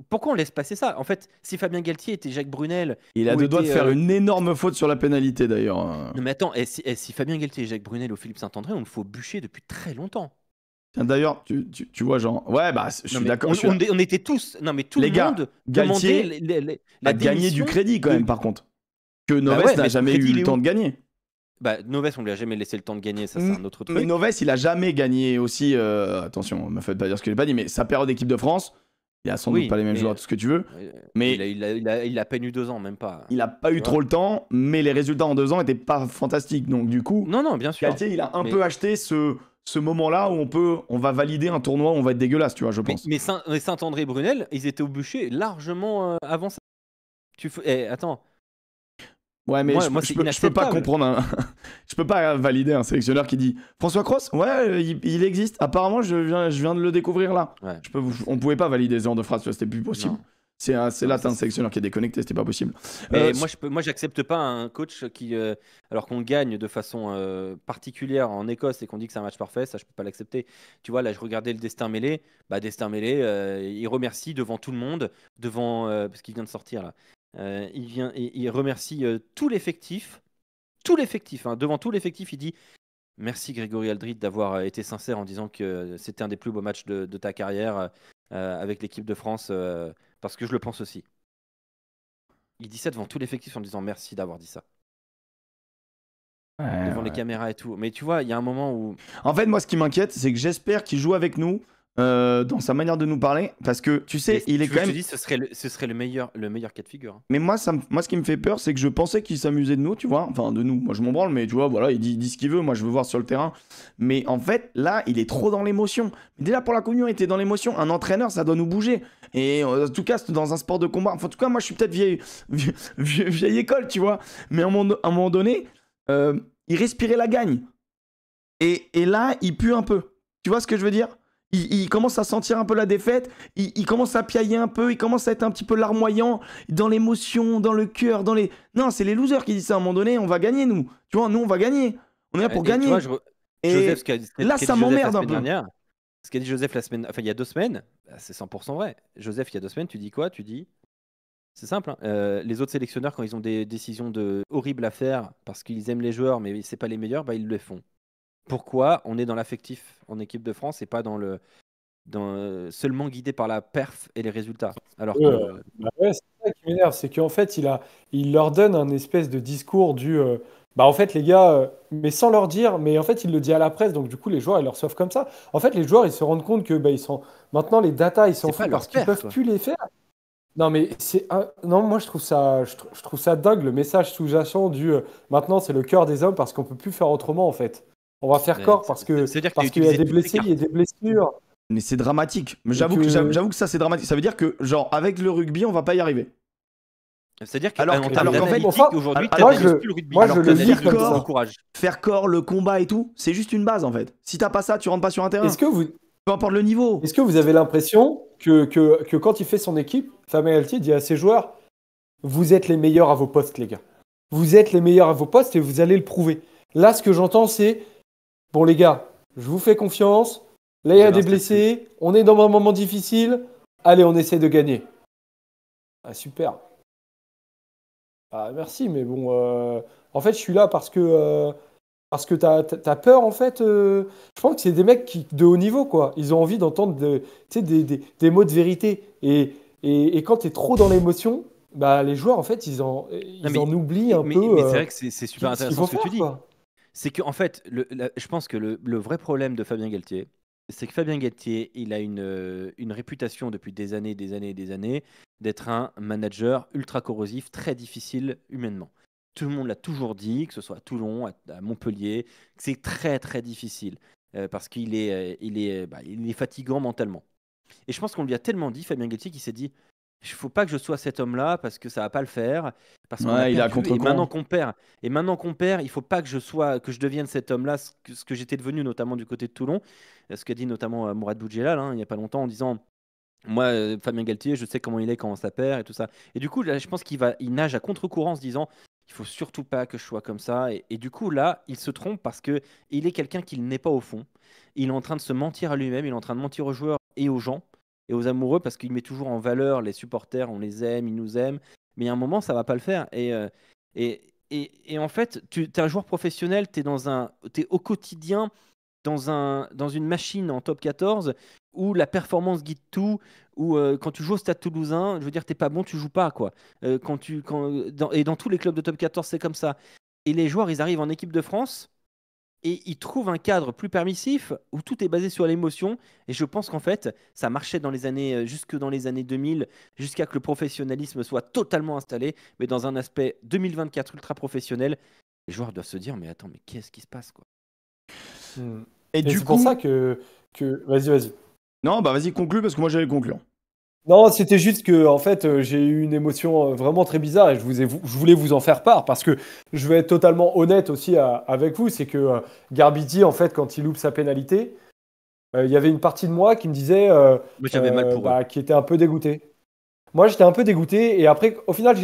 pourquoi on laisse passer ça? En fait, si Fabien Galtier était Jacques Brunel, Il a ou deux doigts de était, faire une énorme faute sur la pénalité d'ailleurs. non mais attends, si Fabien Galtier et Jacques Brunel ou Philippe Saint-André, on le faut bûcher depuis très longtemps. Tiens, d'ailleurs, tu vois, genre, ouais, bah, je Non, suis mais d'accord. on était tous, non mais tout Les le gars, monde Galtier demandait la a gagné du démission crédit quand de- même, par contre. Que Bah Noves ouais, n'a mais jamais Crédit, eu il le est temps où? de gagner. Bah Noves, on lui a jamais laissé le temps de gagner, ça c'est un autre Mais truc. Noves, il a jamais gagné aussi. Attention, me faites pas dire ce que j'ai pas dit, mais sa période d'équipe de France, il a sans doute Oui, pas les mêmes mais joueurs, tout ce que tu veux. Mais il a à peine eu 2 ans, même pas. il a pas Tu eu vois. trop le temps, mais les résultats en 2 ans étaient pas fantastiques. Donc du coup, Non, bien sûr. Galtier, il a un Mais- peu acheté ce moment-là où on va valider un tournoi, où on va être dégueulasse, tu vois, je pense. Mais Saint-André et Brunel, ils étaient au bûcher largement avant ça. Attends, Ouais, mais moi je c'est peux pas inacceptable. comprendre je peux pas valider un sélectionneur qui dit François Cros, ouais, il existe. Apparemment, je viens de le découvrir là. Ouais. On pouvait pas valider ce genre de phrase, tu vois, c'était plus possible. Non. C'est là, ça, t'as un sélectionneur qui est déconnecté, c'était pas possible. Mais moi, j'accepte pas un coach qui, alors qu'on gagne de façon particulière en Écosse et qu'on dit que c'est un match parfait, ça je peux pas l'accepter. Tu vois, là, je regardais le Destin Mêlé. Bah, Destin Mêlé, il remercie devant tout le monde, parce qu'il vient de sortir là. Il remercie tout l'effectif, hein, devant tout l'effectif, il dit merci Grégory Aldrit d'avoir été sincère en disant que c'était un des plus beaux matchs de ta carrière avec l'équipe de France, parce que je le pense aussi. Il dit ça devant tout l'effectif en disant merci d'avoir dit ça. Devant les caméras et tout. Mais tu vois, il y a un moment où... En fait, moi, ce qui m'inquiète, c'est que j'espère qu'il joue avec nous dans sa manière de nous parler, parce que tu sais, il est quand même. Je te dis, ce serait le meilleur cas de figure. Hein. Mais moi, ce qui me fait peur, c'est que je pensais qu'il s'amusait de nous, tu vois. Enfin, de nous. Moi, je m'en branle, mais tu vois, voilà, il dit ce qu'il veut. Moi, je veux voir sur le terrain. Mais en fait, là, il est trop dans l'émotion. Déjà, pour la communion, il était dans l'émotion. Un entraîneur, ça doit nous bouger. Et en tout cas, c'est dans un sport de combat. Enfin, en tout cas, moi, je suis peut-être vieille école, tu vois. Mais à un moment donné, il respirait la gagne. Et là, il pue un peu. Tu vois ce que je veux dire ? Il commence à sentir un peu la défaite, il commence à piailler un peu, il commence à être un petit peu larmoyant dans l'émotion, dans le cœur, dans les... Non, c'est les losers qui disent ça à un moment donné, on va gagner nous. Tu vois, nous on va gagner. On est là pour gagner. Tu vois, Joseph, ce qu'a dit là, ça m'emmerde un peu. Ce qu'a dit Joseph il y a 2 semaines, c'est 100% vrai. Joseph, il y a 2 semaines, tu dis quoi? Tu dis... C'est simple, hein. Les autres sélectionneurs, quand ils ont des décisions horribles à faire, parce qu'ils aiment les joueurs, mais c'est pas les meilleurs, bah, ils le font. Pourquoi on est dans l'affectif en équipe de France et pas seulement guidé par la perf et les résultats? Alors que... ouais, c'est ça qui m'énerve, c'est qu'en fait, il leur donne un espèce de discours bah en fait les gars, mais sans leur dire, mais en fait il le dit à la presse, donc du coup les joueurs ils le reçoivent comme ça. En fait les joueurs ils se rendent compte que bah, maintenant les datas ils s'en C'est pas foutent leur parce qu'ils perf, peuvent plus les faire. Non mais non, moi je trouve ça dingue le message sous-jacent maintenant c'est le cœur des hommes parce qu'on peut plus faire autrement en fait. On va faire corps parce C'est-à-dire qu'il y a utilisé des toutes les blessés, il y a cartes. des blessures. Mais c'est dramatique. Mais Et j'avoue que- que ça c'est dramatique. Ça veut dire que, genre, avec le rugby, on va pas y arriver. C'est-à-dire Alors qu'en que- termes alors qu'en fait, d'analytique, enfin, aujourd'hui, moi, t'analyses je- plus le rugby. moi, Alors je que le t'analyses lis comme le ça. courage. Faire corps, le combat et tout, c'est juste une base en fait. Si t'as pas ça, tu rentres pas sur un terrain. Est-ce que vous, Peu importe le niveau. Est-ce que vous avez l'impression que quand il fait son équipe, Fabien Galtier dit à ses joueurs, vous êtes les meilleurs à vos postes, les gars. Vous êtes les meilleurs à vos postes et vous allez le prouver. Là, ce que j'entends, c'est, bon les gars, je vous fais confiance. Là, il y a Vous des avez un blessés. On est dans un moment difficile. Allez, on essaie de gagner. Ah, super. Ah, merci, mais bon, en fait, je suis là parce que t'as peur, en fait. Je pense que c'est des mecs de haut niveau, quoi. Ils ont envie d'entendre tu sais, des mots de vérité. Et quand t'es trop dans l'émotion, bah, les joueurs, en fait, ils en oublient un peu Mais c'est vrai que c'est super ce qu'il intéressant faut ce que tu faire, dis. quoi. C'est qu'en fait, je pense que le vrai problème de Fabien Galtier, c'est que Fabien Galtier, il a une réputation depuis des années d'être un manager ultra corrosif, très difficile humainement. Tout le monde l'a toujours dit, que ce soit à Toulon, à Montpellier, que c'est très très difficile parce qu'il est fatigant mentalement. Et je pense qu'on lui a tellement dit, Fabien Galtier, qu'il s'est dit, il ne faut pas que je sois cet homme-là parce que ça va pas le faire, parce qu'on a Ouais, il est à perdu. Et contre-courant. maintenant qu'on perd, il faut pas que je devienne cet homme-là, ce que j'étais devenu notamment du côté de Toulon, ce qu'a dit notamment Mourad Boudjelal il y a pas longtemps en disant Moi, Fabien Galtier, je sais comment il est quand ça perd et tout ça. Et du coup, là, je pense il nage à contre-courant en se disant, il faut surtout pas que je sois comme ça. Et du coup, là, il se trompe parce que il est quelqu'un qu'il n'est pas au fond. Il est en train de se mentir à lui-même, il est en train de mentir aux joueurs et aux gens et aux amoureux parce qu'il met toujours en valeur les supporters, on les aime, ils nous aiment. Mais il y a un moment, ça va pas le faire. Et en fait, tu es un joueur professionnel, tu es au quotidien dans une machine en top 14 où la performance guide tout, où quand tu joues au Stade Toulousain, je veux dire, t'es pas bon, tu joues pas, quoi. Et dans tous les clubs de top 14, c'est comme ça. Et les joueurs, ils arrivent en équipe de France et ils trouvent un cadre plus permissif où tout est basé sur l'émotion. Et je pense qu'en fait, ça marchait jusque dans les années 2000, jusqu'à que le professionnalisme soit totalement installé. Mais dans un aspect 2024 ultra professionnel, les joueurs doivent se dire, mais attends, mais qu'est-ce qui se passe, quoi? Et du c'est coup... pour ça que... Vas-y. Non, bah vas-y, conclue, parce que moi j'allais conclure. Non, c'était juste que en fait, j'ai eu une émotion vraiment très bizarre et je voulais vous en faire part parce que je vais être totalement honnête aussi avec vous, c'est que Garbiti, en fait, quand il loupe sa pénalité, il y avait une partie de moi qui me disait Moi, j'avais mal pour eux. qui était un peu dégoûté. Moi, j'étais un peu dégoûté et après, au final,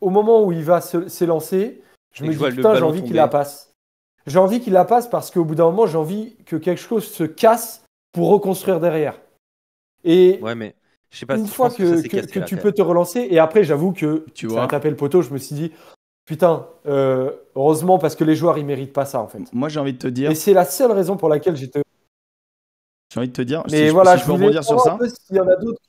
au moment où il va s'élancer, je Et me je vois dis le putain, j'ai ballon envie qu'il tomber. la passe. J'ai envie qu'il la passe parce qu'au bout d'un moment, j'ai envie que quelque chose se casse pour reconstruire derrière. Et Ouais, mais je sais pas, une je fois pense que ça s'est que cassé là, tu quand peux même. te relancer, et après, j'avoue que Tu ça vois. a tapé le poteau, je me suis dit, putain, heureusement parce que les joueurs, ils méritent pas ça, en fait. Moi j'ai envie de te dire... Et c'est la seule raison pour laquelle j'étais... J'ai envie de te dire... Mais si voilà, je je peux voulais rebondir sur savoir un ça. peu s'il y en a d'autres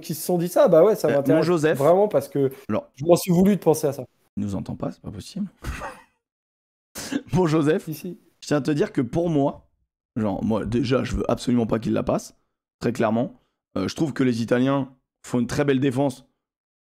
qui se sont dit ça, bah ouais, ça Mon m'intéresse Joseph... vraiment parce que Alors, je m'en suis voulu de penser à ça. il nous entend pas, c'est pas possible. Bon Joseph, Ici. je tiens à te dire que pour moi, genre moi déjà je veux absolument pas qu'il la passe, très clairement. Je trouve que les Italiens font une très belle défense,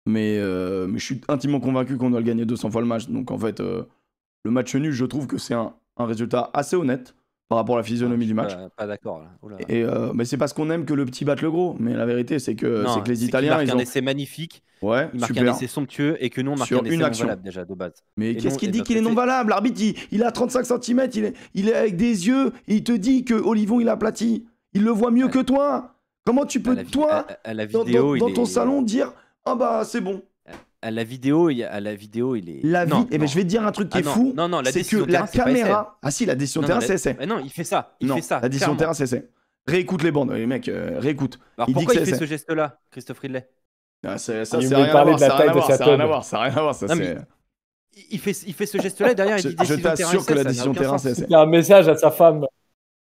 mais je suis intimement convaincu qu'on doit le gagner 200 fois le match. Donc en fait, le match nul, je trouve que c'est un résultat assez honnête par rapport à la physionomie du match. Pas d'accord là. Oh là là. Et mais c'est parce qu'on aime que le petit batte le gros. Mais la vérité, c'est que Non, les c'est qu'il Italiens, marque ils un ont... essai magnifique, Ouais, il marque un super. essai somptueux et que nous on marque Sur un essai une non action. valable déjà de base. Mais Et qu'est-ce non, qu'il et dit notre qu'il est non essai- valable? L'arbitre, il a 35 cm, il est avec des yeux, et il te dit que Olivon, il a aplati. Il le voit mieux Ouais. que toi. Comment tu À peux, la, toi, à la dans vidéo, dans il ton est. salon, dire « Ah bah, c'est bon ». À la vidéo, il est. La vie, Non, eh ben, non. je vais te dire un truc qui Ah est non, fou, non, la c'est que décision de la terrain, c'est pas essai. caméra... Ah si, la décision de Non, terrain, c'est essai. Mais non, il fait ça. Il Non, fait ça. la décision de clairement. terrain, c'est essai. Réécoute les bandes, les mecs, réécoute. Alors Il dit pourquoi que il c'est fait essai. ce geste-là, Christophe Ridley? Ah, ça, Il c'est voulait rien à parler voir, de la ça a rien taille à de voir, sa ça a rien à teub. voir, ça a rien à voir, ça Non, mais c'est... il fait ce geste-là et derrière il dit Je décision de terrain t'assure que essai, la ça n'a décision de aucun terrain, sens. c'est essai. C'était un message à sa femme.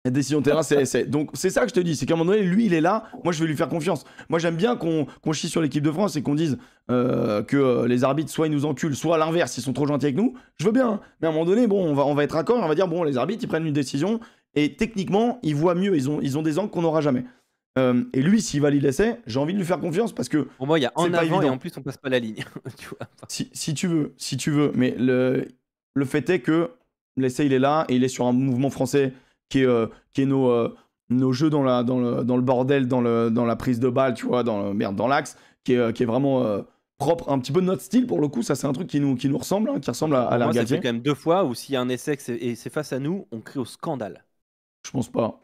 La décision de terrain, c'est essai. Donc, c'est ça que je te dis. C'est qu'à un moment donné, lui, il est là. Moi, je vais lui faire confiance. Moi, j'aime bien qu'on chie sur l'équipe de France et qu'on dise que les arbitres, soit ils nous enculent, soit à l'inverse, ils sont trop gentils avec nous. Je veux bien. Mais à un moment donné, bon, on va être d'accord. On va dire, bon, les arbitres, ils prennent une décision. Et techniquement, ils voient mieux. Ils ont des angles qu'on n'aura jamais. Et lui, s'il valide l'essai, j'ai envie de lui faire confiance parce que Pour moi, il y a en c'est pas avant et évident. en plus on passe pas la ligne. Tu vois. Si tu veux. Mais le fait est que l'essai, il est là et il est sur un mouvement français qui est nos jeux dans le bordel, dans la prise de balle, tu vois, dans l'axe, qui est vraiment propre, un petit peu de notre style pour le coup. Ça, c'est un truc qui nous ressemble, hein, qui ressemble à Pour l'air moi, ça Galtier. fait quand même 2 fois où s'il y a un essai et c'est face à nous, on crie au scandale. Je pense pas.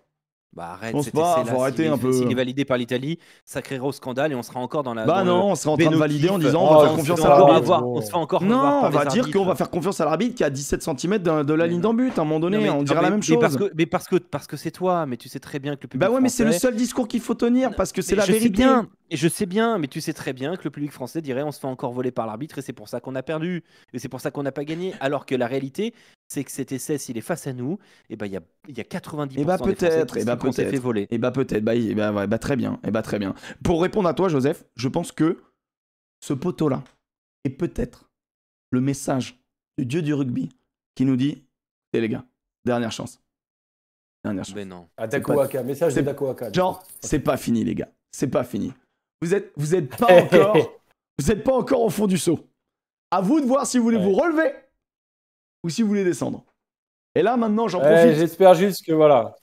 Bah arrête, Je pense cet pas, essai-là, faut arrêter un peu. s'il est validé par l'Italie, ça créera au scandale et on sera encore dans la. Bah dans non, le on sera en train de bénotif. valider en disant Oh, on va faire on confiance se à fait l'arbitre. avoir. On se fait encore Non, revoir on par va les dire arbitres. qu'on va faire confiance à l'arbitre qui a 17 cm de la Mais ligne non. d'en but. À un moment donné, Non, mais- on dira non, la mais- même chose. Mais parce que c'est toi, mais tu sais très bien que le public Bah ouais, mais c'est le français- seul discours qu'il faut tenir parce que c'est Mais la je sais vérité. bien, et je sais bien, mais tu sais très bien que le public français dirait on se fait encore voler par l'arbitre et c'est pour ça qu'on a perdu et c'est pour ça qu'on n'a pas gagné. Alors que la réalité, c'est que cet essai, s'il est face à nous, et ben il y a 90% Et bah des Français peut-être, qui et bah qu'on s'est fait peut-être. voler. Et bah peut-être, bah très bien, et bah très bien. Pour répondre à toi, Joseph, je pense que ce poteau-là est peut-être le message du dieu du rugby qui nous dit, eh les gars, dernière chance. Dernière chance. Mais non. À Dakoaka, message de c'est- Dakoaka. Genre, c'est pas fini, les gars. C'est pas fini. Vous êtes pas encore, vous êtes pas encore au fond du seau. À vous de voir si vous voulez Ouais. vous relever ou si vous voulez descendre. Et là, maintenant, j'en Ouais, profite. j'espère juste que voilà.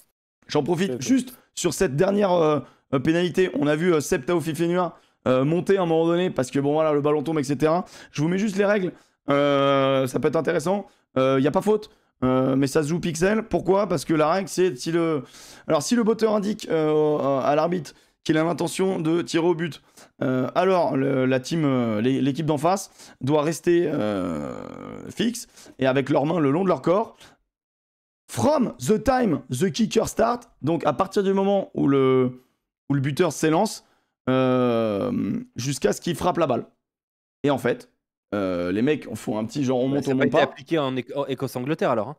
J'en profite C'est juste sur cette dernière pénalité. On a vu Seb Taoufifenua monter à un moment donné parce que bon voilà, le ballon tombe, etc. Je vous mets juste les règles. Ça peut être intéressant. Il n'y a pas faute. Mais ça se joue pixel. Pourquoi? Parce que la règle, c'est si le botteur indique à l'arbitre qu'il a l'intention de tirer au but. Alors, l'équipe d'en face doit rester fixe et avec leurs mains le long de leur corps. From the time the kicker start, donc à partir du moment où le buteur s'élance, jusqu'à ce qu'il frappe la balle. Et en fait, les mecs font un petit genre on monte, on monte pas. Ça pas. été appliqué en Écosse-Angleterre alors. Hein.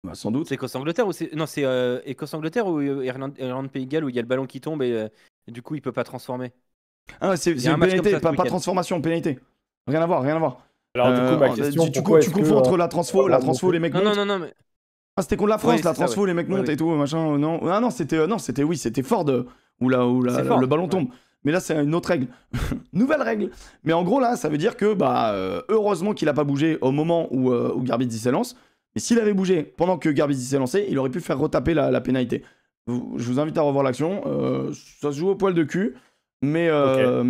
Bah, sans doute. C'est Écosse-Angleterre ou c'est. Non, c'est Écosse-Angleterre ou Irlande-Pays de Galles où il y a le ballon qui tombe et du coup il peut pas transformer. Ah, c'est une pénalité, pas transformation, pénalité. Rien à voir. Alors, du coup, ma question, tu confonds entre la transfo, les mecs montent. Non, mais. Ah, c'était contre la France, Ouais, la transfo, les mecs montent et tout, machin. Non, ah, non, c'était Ford où le ballon tombe. Mais là, c'est une autre règle. Nouvelle règle. Mais en gros, là, ça veut dire que, heureusement qu'il a pas bougé au moment où Garbisi s'élance. Mais s'il avait bougé pendant que Garbisi s'est lancé, il aurait pu faire retaper la pénalité. Je vous invite à revoir l'action. Ça se joue au poil de cul. Mais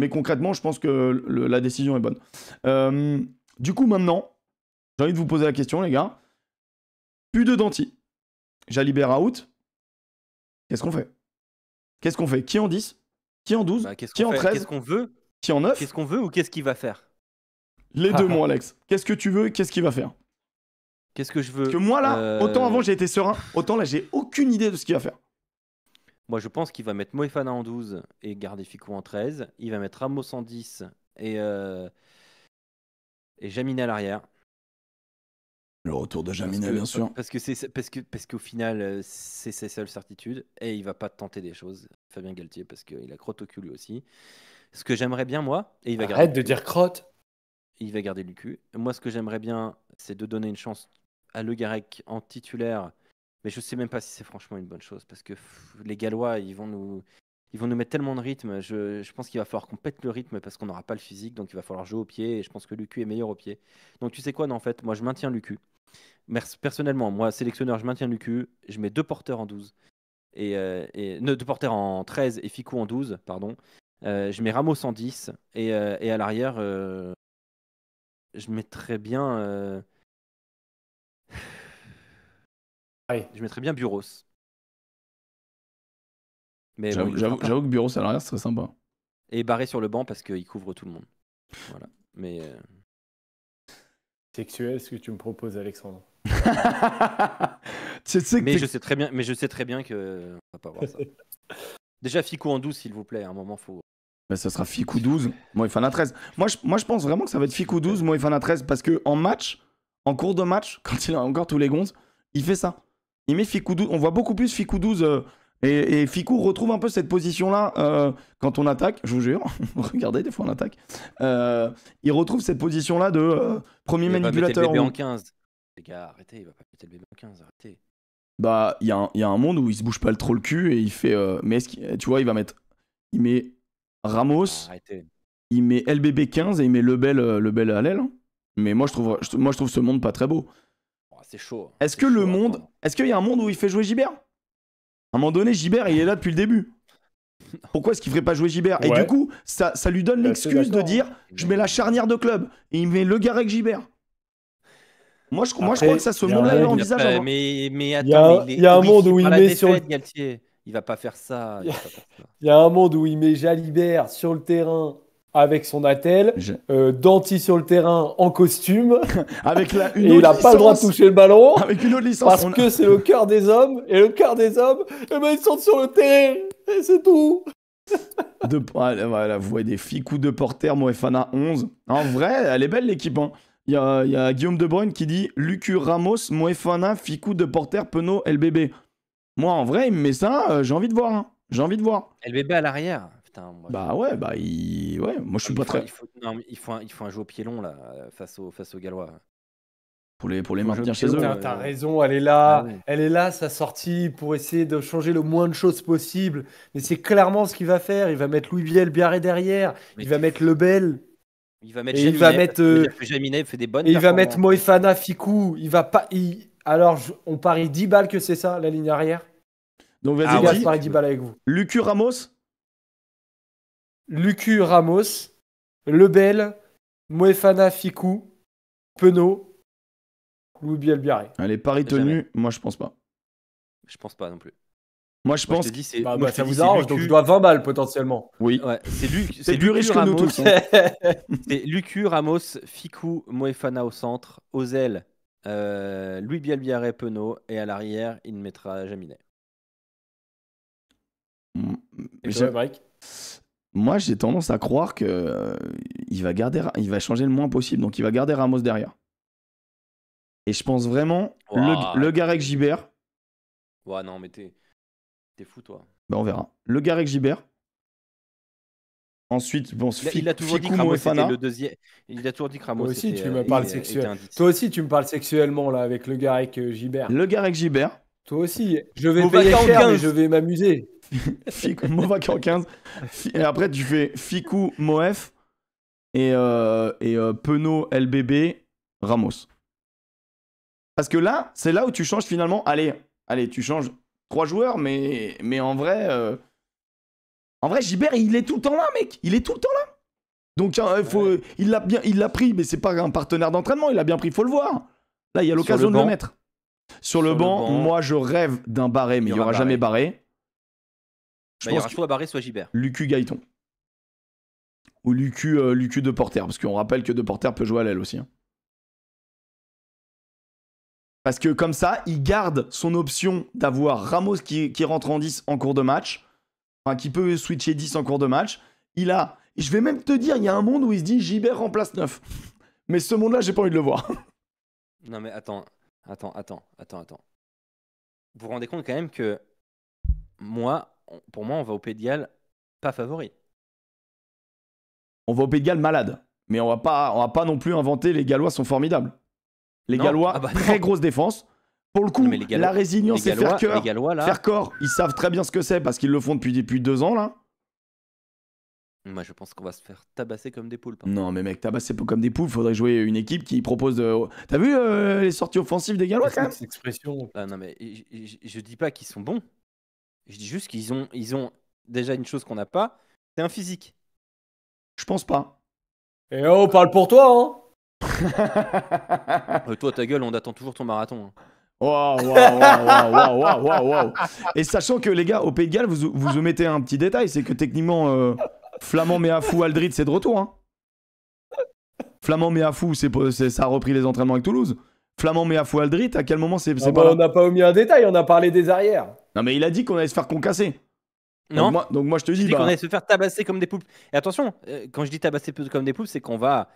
concrètement, je pense que la décision est bonne. Du coup, maintenant, j'ai envie de vous poser la question, les gars. Plus de Danti. Jalibert out. Qu'est-ce qu'on fait? Qui en 10? Qui en 12? Qui en 13? Qu'est-ce qu'on veut? Qui en 9? Qu'est-ce qu'on veut ou qu'est-ce qu'il va faire? Les deux, mon Alex. Qu'est-ce que tu veux? Qu'est-ce qu'il va faire? Qu'est-ce que je veux? Parce que moi, là, autant avant j'ai été serein, autant là, j'ai aucune idée de ce qu'il va faire. Moi, je pense qu'il va mettre Moefana en 12 et garder Ficou en 13. Il va mettre Ramos en 10 et Jaminet à l'arrière. Le retour de Jaminet, bien sûr. Parce qu'au final, c'est ses seules certitudes et il va pas tenter des choses. Fabien Galtier, parce qu'il a crotte au cul lui aussi. Ce que j'aimerais bien, moi, et il va Arrête de dire crotte. Il va garder le cul. Moi, ce que j'aimerais bien, c'est de donner une chance à Le Garec en titulaire. Mais je sais même pas si c'est franchement une bonne chose parce que les Gallois, ils vont nous mettre tellement de rythme. Je pense qu'il va falloir qu'on pète le rythme parce qu'on n'aura pas le physique, donc il va falloir jouer au pied. Et je pense que Lucu est meilleur au pied. Donc tu sais quoi, non, en fait, moi je maintiens Lucu. Personnellement, moi sélectionneur, je maintiens Lucu. Je mets 2 porteurs en 12 2 porteurs en 13 et Ficou en 12, pardon. Je mets Ramos en 10 et à l'arrière, je mettrais bien. Je mettrais bien Buros. Mais j'avoue que Buros à l'arrière serait sympa. Et Barré sur le banc parce qu'il couvre tout le monde. Voilà. Mais sexuel ce que tu me proposes, Alexandre. je sais très bien que on va pas voir ça. Déjà Ficou en 12 s'il vous plaît, à un moment faut. Bah, ça sera Ficou 12, Moefana 13. Moi je pense vraiment que ça va être Ficou 12, Moefana 13 parce que en cours de match, quand il a encore tous les gonzes, il fait ça. Il met Ficou 12, on voit beaucoup plus Ficou 12 et Ficou retrouve un peu cette position-là quand on attaque, je vous jure. Regardez, des fois on attaque. Il retrouve cette position-là de premier manipulateur. Il va mettre le bébé en 15. Les gars, arrêtez, il va pas mettre le bébé en 15, arrêtez. Bah, il y a un monde où il se bouge pas trop le cul et il fait. Mais tu vois, il met Ramos, il met LBB 15 et il met Lebel à l'aile. Hein. Mais moi je trouve ce monde pas très beau. C'est chaud. Est-ce qu'il y a un monde où il fait jouer Gibert? À un moment donné, Gibert, il est là depuis le début. Pourquoi est-ce qu'il ferait pas jouer Gibert? Et du coup, ça lui donne l'excuse de dire je mets la charnière de club et il met Le Garec Gibert. Moi, je crois que ça, ce monde-là, il envisage. Mais attends, il y a un monde où il met sur Galtier. Il va pas faire ça. Il y a un monde où il met Jalibert sur le terrain avec son attel, Danti sur le terrain en costume, avec et il n'a pas le droit de toucher le ballon, avec une autre licence, parce que c'est le cœur des hommes, et le cœur des hommes, ils sont sur le terrain, et c'est tout. Voilà, vous voyez des ficous de porteurs, Moefana 11. En vrai, elle est belle l'équipe. Hein. Il y a Guillaume De Bruyne qui dit Lucu, Ramos, Moefana, ficou de porteurs, Penaud, LBB. Moi, en vrai, il me met ça, j'ai envie de voir. Hein. J'ai envie de voir. LBB à l'arrière. Putain, moi, moi je suis pas très. Il faut un jeu au pied long là, face aux Gallois. Pour les maintenir chez eux. T'as raison, elle est là. Elle est là, sa sortie, pour essayer de changer le moins de choses possible. Mais c'est clairement ce qu'il va faire. Il va mettre Louis Biarré derrière. Il va mettre Lebel. Il va mettre Jaminet, fait des bonnes. Et il va mettre Moefana, Ficou. Il va pas. Alors, on parie 10 balles que c'est ça, la ligne arrière. Donc vas-y, je parie 10 balles avec vous. Lucu, Ramos, Lebel, Moefana, Ficou, Penaud, Louis Biarré. Allez, paris tenu, moi je pense pas. Je pense pas non plus. Moi, je Moi, pense. je te dis, c'est. Bah, moi, je te ça dis, vous c'est arrange, donc Lucu. je dois 20 balles potentiellement. Oui. Ouais, C'est plus riche que nous Ramos. tous, hein. C'est Lucu, Ramos, Ficou, Moefana au centre, aux ailes, Louis Bielbiarré, Penaud, et à l'arrière, il mettra Jaminet. Et J'ai- toi, Mike? Moi, j'ai tendance à croire que il va changer le moins possible, donc il va garder Ramos derrière. Et je pense vraiment le Garec Gibert. Ouais, non, mais t'es fou, toi. Bah, on verra. Le Garec Gibert. Ensuite, bon, Il a toujours dit que Ficou Ramos était Moefana. le deuxième. Il a toujours dit que Ramos Toi aussi, était, tu me parles était sexuel. un 10. Toi aussi, tu me parles sexuellement là avec le gars avec Gibert. Le Garec Gibert. Toi aussi, je vais Movaca payer en cher, 15. mais je vais m'amuser. Movac en 15. Et après, tu fais Ficou Moef et Penaud LBB Ramos. Parce que là, c'est là où tu changes finalement. Allez, tu changes 3 joueurs, mais en vrai, Gibert, il est tout le temps là, mec. Il est tout le temps là. Donc, il l'a pris, mais c'est pas un partenaire d'entraînement. Il l'a bien pris, faut le voir. Là, il y a l'occasion de le mettre. Sur le banc, moi, je rêve d'un Barré, mais il n'y aura jamais Barré. Il y aura soit Barré, soit Gibert. Lucu Gaëton. Ou Lucu De Porter, parce qu'on rappelle que De Porter peut jouer à l'aile aussi. Hein. Parce que comme ça, il garde son option d'avoir Ramos qui rentre en 10 en cours de match. Enfin, qui peut switcher 10 en cours de match. Je vais même te dire, il y a un monde où il se dit Gibert remplace 9. Mais ce monde-là, j'ai pas envie de le voir. Non, mais attends. Vous vous rendez compte quand même que pour moi, on va au Pays de Galles pas favori. On va au Pays de Galles malade. Mais on va pas non plus inventer les Gallois sont formidables. Les Gallois, très grosse défense. Pour le coup, la résilience et faire corps, ils savent très bien ce que c'est parce qu'ils le font depuis 2 ans là. Moi, je pense qu'on va se faire tabasser comme des poules. Non, mais mec, tabasser comme des poules, faudrait jouer une équipe qui propose. T'as vu les sorties offensives des Gallois quand même? Cette expression. Ah, non, mais je dis pas qu'ils sont bons. Je dis juste qu'ils ont déjà une chose qu'on n'a pas, c'est un physique. Je pense pas. Et oh, parle pour toi, hein. Toi, ta gueule, on attend toujours ton marathon. Hein. Waouh. Et sachant que les gars, au Pays de Galles, vous omettez un petit détail, c'est que techniquement, Flamand Meafou Aldrit, c'est de retour. Hein. Flamand Meafou, ça a repris les entraînements avec Toulouse. Flamand Meafou Aldrit, à quel moment c'est pas là? On n'a pas omis un détail, on a parlé des arrières. Non, mais il a dit qu'on allait se faire concasser. Non. Donc moi je te dis qu'on allait se faire tabasser comme des poules. Et attention, quand je dis tabasser comme des poules, c'est qu'on va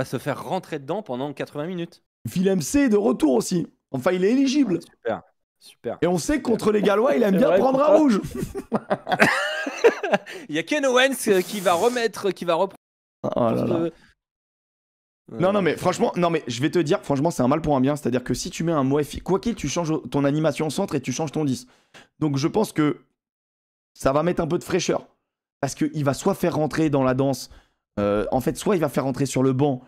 se faire rentrer dedans pendant 80 minutes. Willem C est de retour aussi. Enfin, il est éligible. Super. Et on sait que contre les Gallois, il aime bien prendre un rouge. Il y a Ken Owens qui va reprendre. Oh là là. Non, mais franchement, je vais te dire, franchement, c'est un mal pour un bien. C'est-à-dire que si tu mets un Moefi, quoi qu'il, tu changes ton animation au centre et tu changes ton 10. Donc je pense que ça va mettre un peu de fraîcheur. Parce qu'il va soit faire rentrer dans la danse, en fait, soit il va faire rentrer sur le banc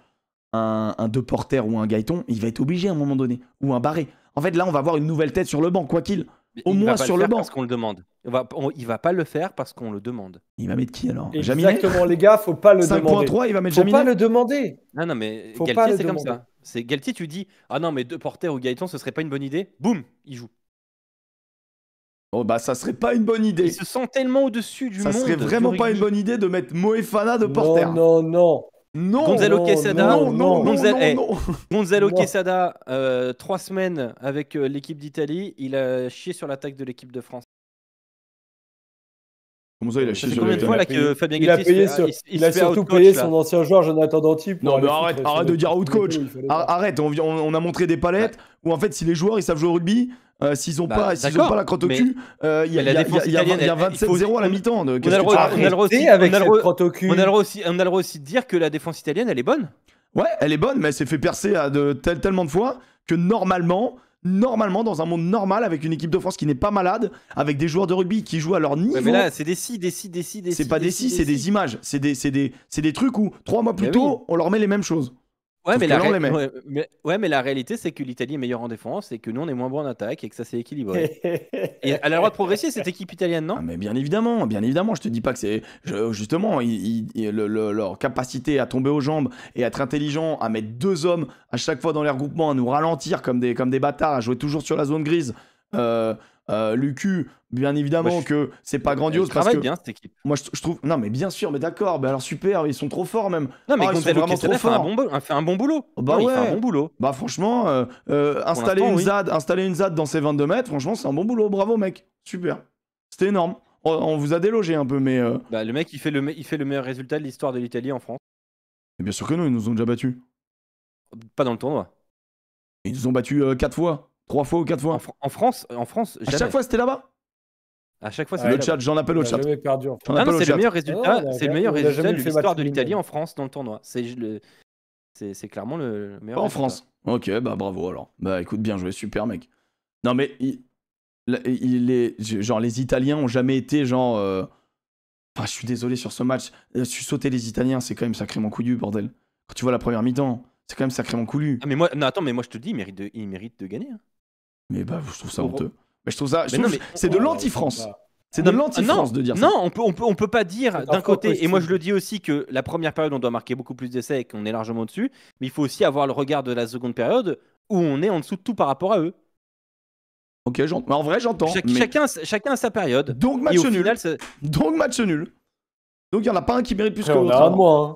un De Porter ou un Gaëton, il va être obligé à un moment donné, ou un Barré. En fait, là, on va avoir une nouvelle tête sur le banc, quoi qu'il. Au moins sur le banc. Parce qu'on le demande. Il va pas le faire parce qu'on le demande. Il va mettre qui alors? Exactement, les gars, faut pas le demander. 5.3, il va mettre Jaminet. Faut pas le demander. Non, mais faut Galtier, c'est comme ça. C'est Galtier, tu dis, ah non, mais De Porter ou Gaëton, ce serait pas une bonne idée. Boum, il joue. Oh bah ça serait pas une bonne idée. Il se sent tellement au-dessus du monde. Ça serait vraiment pas une bonne idée de mettre Moefana De Porter. Non. Gonzalo Quesada. Non. Gonzalo Quesada, 3 semaines avec l'équipe d'Italie, il a chié sur l'attaque de l'équipe de France. Comment ça, il a chié sur combien de fois là que Fabien Galtier il a surtout payé son ancien joueur Jonathan Danty. Non mais arrête de dire out coach. Arrête, on a montré des palettes où en fait si les joueurs ils savent jouer au rugby, s'ils ont pas la crotte au cul, il y a 27-0 à la mi-temps. On a le droit aussi de dire que la défense italienne elle est bonne. Ouais, elle est bonne, mais elle s'est fait percer tellement de fois que normalement, dans un monde normal, avec une équipe de France qui n'est pas malade, avec des joueurs de rugby qui jouent à leur niveau. Ouais, mais là, c'est des si. C'est pas des si, c'est des images. C'est des trucs où 3 mois plus tôt, on leur met les mêmes choses. Ouais, mais la réalité, c'est que l'Italie est meilleure en défense et que nous, on est moins bon en attaque et que ça s'est équilibré. Et elle a le droit de progresser, cette équipe italienne, non? Mais bien évidemment. Je te dis pas que c'est. Justement, leur capacité à tomber aux jambes et à être intelligent, à mettre 2 hommes à chaque fois dans les regroupements, à nous ralentir comme des bâtards, à jouer toujours sur la zone grise. Lucu, bien évidemment Moi, que c'est pas grandiose Elle parce travaille que bien cette équipe. moi je trouve. Non, mais bien sûr, mais d'accord, alors super, ils sont trop forts même. Non, mais Ah, ils sont Gonzalo vraiment trop Quesada fait un forts. fait un bon boulot. Bah Non, il fait un ouais. bon boulot. Bah franchement, installer l'instant, oui. une ZAD dans ses 22 mètres, franchement, c'est un bon boulot. Bravo, mec. Super. C'était énorme. On vous a délogé un peu, mais Bah, le mec, il fait le meilleur résultat de l'histoire de l'Italie en France. bien sûr que non, ils nous ont déjà battus. Pas dans le tournoi. Ils nous ont battus 4 fois. 3 fois ou 4 fois. En France, À jamais. chaque fois, c'était là-bas. À chaque fois, c'est Ouais, Le là-bas. chat, j'en appelle On au n'a chat. jamais perdu en J'en France. Ah appelle non, au c'est chat. le meilleur Ah résultat, non, on a c'est le jamais- meilleur on a résultat jamais de fait l'histoire match de nul, l'Italie même. en France dans le tournoi. C'est clairement le meilleur Pas en résultat. France. Ok, bah bravo alors. Bah écoute, bien joué, super mec. Non mais genre les Italiens ont jamais été genre. Enfin, je suis désolé sur ce match. Sauter les Italiens, c'est quand même sacrément couillu, bordel. Quand tu vois la première mi-temps, c'est quand même sacrément couillu. Ah, mais moi, non, attends, mais moi je te dis, il mérite de gagner. Hein. Mais bah, je trouve ça Oh, honteux. Mais je trouve ça. Mais non, mais- C'est de Ouais, l'anti-France. bah, C'est de Non, l'anti-France de dire ça. Non, on peut pas dire C'est d'un un faux côté, et moi je costume. le dis aussi, que la première période on doit marquer beaucoup plus d'essais et qu'on est largement au-dessus, mais il faut aussi avoir le regard de la seconde période où on est en dessous de tout par rapport à eux. Ok, mais en vrai, j'entends. mais... Chacun a sa période. Donc Et match au nul. final, c'est- Donc match nul. Donc il y en a pas un qui mérite plus que Après, on l'autre. a un de alors. moins. Hein.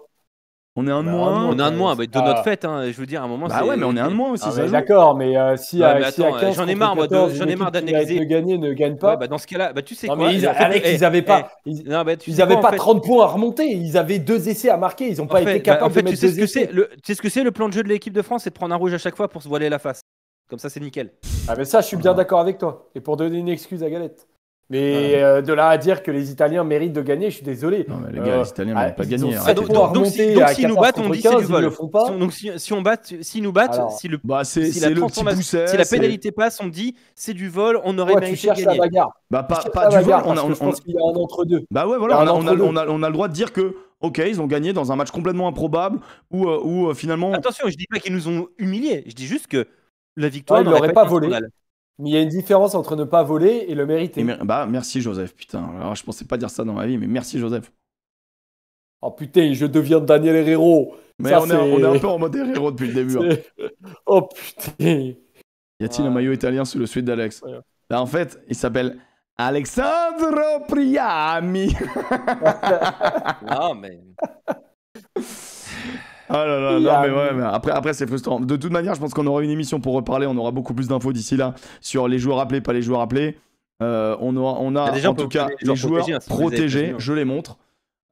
On est un de On a un moins. on a un de moins, c'est bah, de pas- notre fait. Hein, je veux dire, à un moment, Bah c'est. ouais, mais on est un de moins aussi, Ah, ça mais joue. d'accord, mais si Ouais, à mais attends, 15 j'en ai contre marre, moi, 14, j'en une ai marre équipe qui mérite d'analyser. de gagner ne gagne pas. Ouais, bah dans ce cas-là, bah tu sais Non, quoi mais faites- Alex, ils avaient pas, non, bah, tu ils sais avaient quoi, en pas fait 30 points à remonter. Ils avaient 2 essais à marquer. Ils n'ont pas été capables de tu mettre sais 2 ce que essais. tu sais ce que c'est le plan de jeu de l'équipe de France, c'est de prendre un rouge à chaque fois pour se voiler la face. Comme ça, c'est nickel. Ah, mais ça, je suis bien d'accord avec toi. Et pour donner une excuse à Galette. Mais de là à dire que les Italiens méritent de gagner, je suis désolé. Non, mais les gars, les Italiens méritent pas de ils ont gagner. 7 arrêtez. points à donc, remonter à s'ils nous 14 battent, on contre dit c'est 15, du ils ne vol. le font pas. Donc s'ils nous battent, Alors, si le Bah, c'est si la le petit transformation, pousset. si la c'est- pénalité passe, on dit c'est du vol, on aurait toi, tu mérité de cherches la gagner. bagarre. Bah, Tu cherches pas la du vol. bagarre parce que je pense qu'il y a un entre-deux. Bah ouais, Il y voilà, a un on a entre-deux. le droit de dire que, ok, ils ont gagné dans un match complètement improbable où finalement. Attention, je dis pas qu'ils nous ont humiliés, je dis juste que la Ouais, victoire ils n'aurait l'auraient pas pas été volé. scandale. Mais il y a une différence entre ne pas voler et le mériter. Bah, merci Joseph, putain. Alors, je pensais pas dire ça dans ma vie, mais merci Joseph. Oh putain, je deviens Daniel Herrero. Mais Ça, on est un peu en mode héros depuis le début. Hein. Oh putain. Y a-t-il un maillot italien sous le sweat d'Alex? Ouais. Là, en fait, il s'appelle Alessandro Priami. Non, mais Oh là là, Il non a mais mis- ouais, mais après c'est frustrant. De toute manière, je pense qu'on aura une émission pour reparler, on aura beaucoup plus d'infos d'ici là sur les joueurs appelés, pas les joueurs appelés. On a déjà, en on peut tout cas les joueurs les joueurs protégés, hein, si vous les avez protégés, prévenus, hein. je les montre.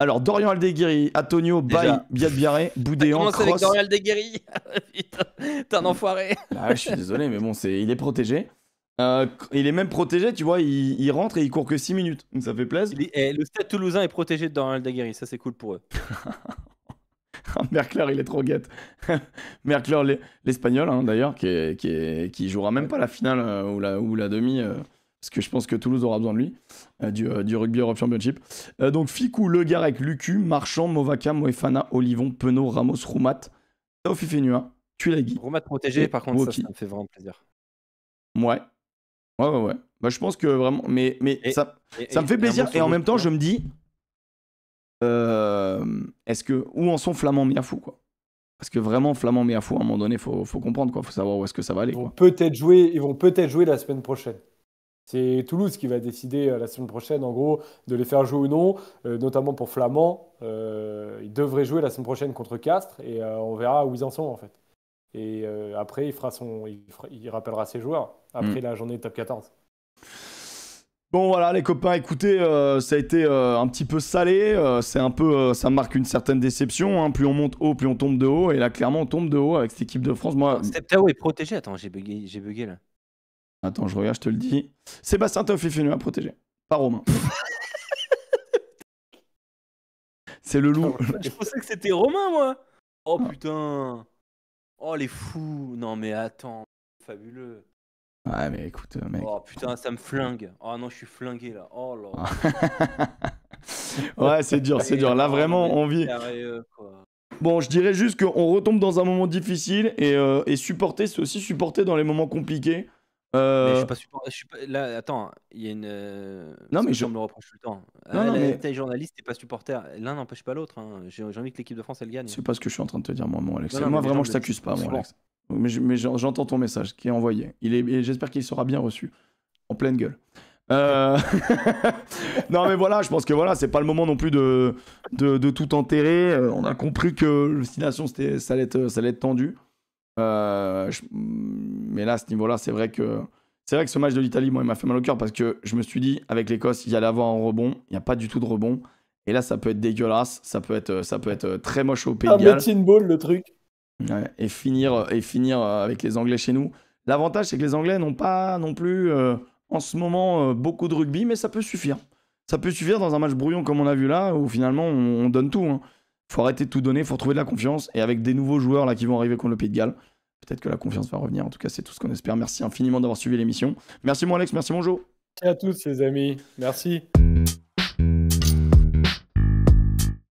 Alors Dorian Aldeguiri, Antonio, Baye, Déjà. Biadbiaré, Boudéan, commence avec Cross. Dorian Aldeguiri. Putain, t'es un enfoiré. Ah, je suis désolé, mais bon, il est protégé. Il est même protégé, tu vois, il rentre et il court que 6 minutes. Donc ça fait plaisir. Le Stade Toulousain est protégé de Dorian Aldeguiri, ça c'est cool pour eux. Mercleur, il est trop guette. Mercleur, l'espagnol, hein, d'ailleurs, qui jouera même pas la finale ou la demi, parce que je pense que Toulouse aura besoin de lui, du Rugby Europe Championship. Donc Ficou, Le Garec, Lucu, Marchand, Movaca, Moefana, Olivon, Penaud, Ramos, Roumat, Taofifenua, Tuilagi. Roumat protégé, Et par contre, Woki. ça me fait vraiment plaisir. Ouais. Ouais. Bah, je pense que vraiment. Mais ça me fait plaisir. Et en même temps, je me dis. Est-ce que. Où en sont Flamand Miafou, quoi? Parce que vraiment, Flamand Miafou, à un moment donné, faut comprendre, quoi. Faut savoir où est-ce que ça va aller, Ils vont quoi. peut-être jouer la semaine prochaine. C'est Toulouse qui va décider la semaine prochaine, en gros, de les faire jouer ou non, notamment pour Flamand. Ils devraient jouer la semaine prochaine contre Castres et on verra où ils en sont, en fait. Et après, il rappellera ses joueurs après la journée top 14. Bon, voilà, les copains, écoutez, ça a été un petit peu salé. C'est un peu. Ça marque une certaine déception. Hein. Plus on monte haut, plus on tombe de haut. Et là, clairement, on tombe de haut avec cette équipe de France. Moi. Septao est protégé. Attends, j'ai bugué là. Attends, je regarde, je te le dis. Sébastien Taofifenua protégé. Pas Romain. C'est le loup. Je pensais que c'était Romain, moi. Oh putain. Oh les fous. Non mais attends. Fabuleux. Ouais, mais écoute, mec. Oh putain, ça me flingue. Oh non, je suis flingué là. Oh là. Ouais, c'est dur, c'est dur. Là, vraiment, on vit. Sérieux, quoi. Bon, je dirais juste qu'on retombe dans un moment difficile et supporter, c'est aussi supporter dans les moments compliqués. Mais je suis pas. Là, attends, il y a une. Non, mais je me le reproche tout le temps. Non, mais- T'es journaliste, t'es pas supporter. L'un n'empêche pas l'autre. Hein. J'ai envie que l'équipe de France elle gagne. C'est pas ce que je suis en train de te dire, moi, mon Alex. Non, Moi, mais vraiment, les je gens t'accuse pas, souvent. mon Alex. Mais j'entends ton message qui est envoyé. Et j'espère qu'il sera bien reçu. en pleine gueule. Non mais voilà, je pense que voilà, c'est pas le moment non plus de tout enterrer. On a compris que le destination ça allait être tendu. Mais là, à ce niveau-là, c'est vrai que ce match de l'Italie, moi, il m'a fait mal au cœur parce que je me suis dit, avec l'Écosse, il y allait avoir un rebond. Il n'y a pas du tout de rebond. Et là, ça peut être dégueulasse. Ça peut être très moche au Pays de Galles. Medicine ball, le truc. Ouais, et finir avec les Anglais chez nous. L'avantage, c'est que les Anglais n'ont pas non plus, en ce moment, beaucoup de rugby, mais ça peut suffire. Ça peut suffire dans un match brouillon comme on a vu là, où finalement, on donne tout. Hein. Faut arrêter de tout donner, faut retrouver de la confiance. Et avec des nouveaux joueurs là qui vont arriver contre le Pays de Galles, peut-être que la confiance va revenir. En tout cas, c'est tout ce qu'on espère. Merci infiniment d'avoir suivi l'émission. Merci mon Alex, merci mon Jo. Merci à tous les amis. Merci.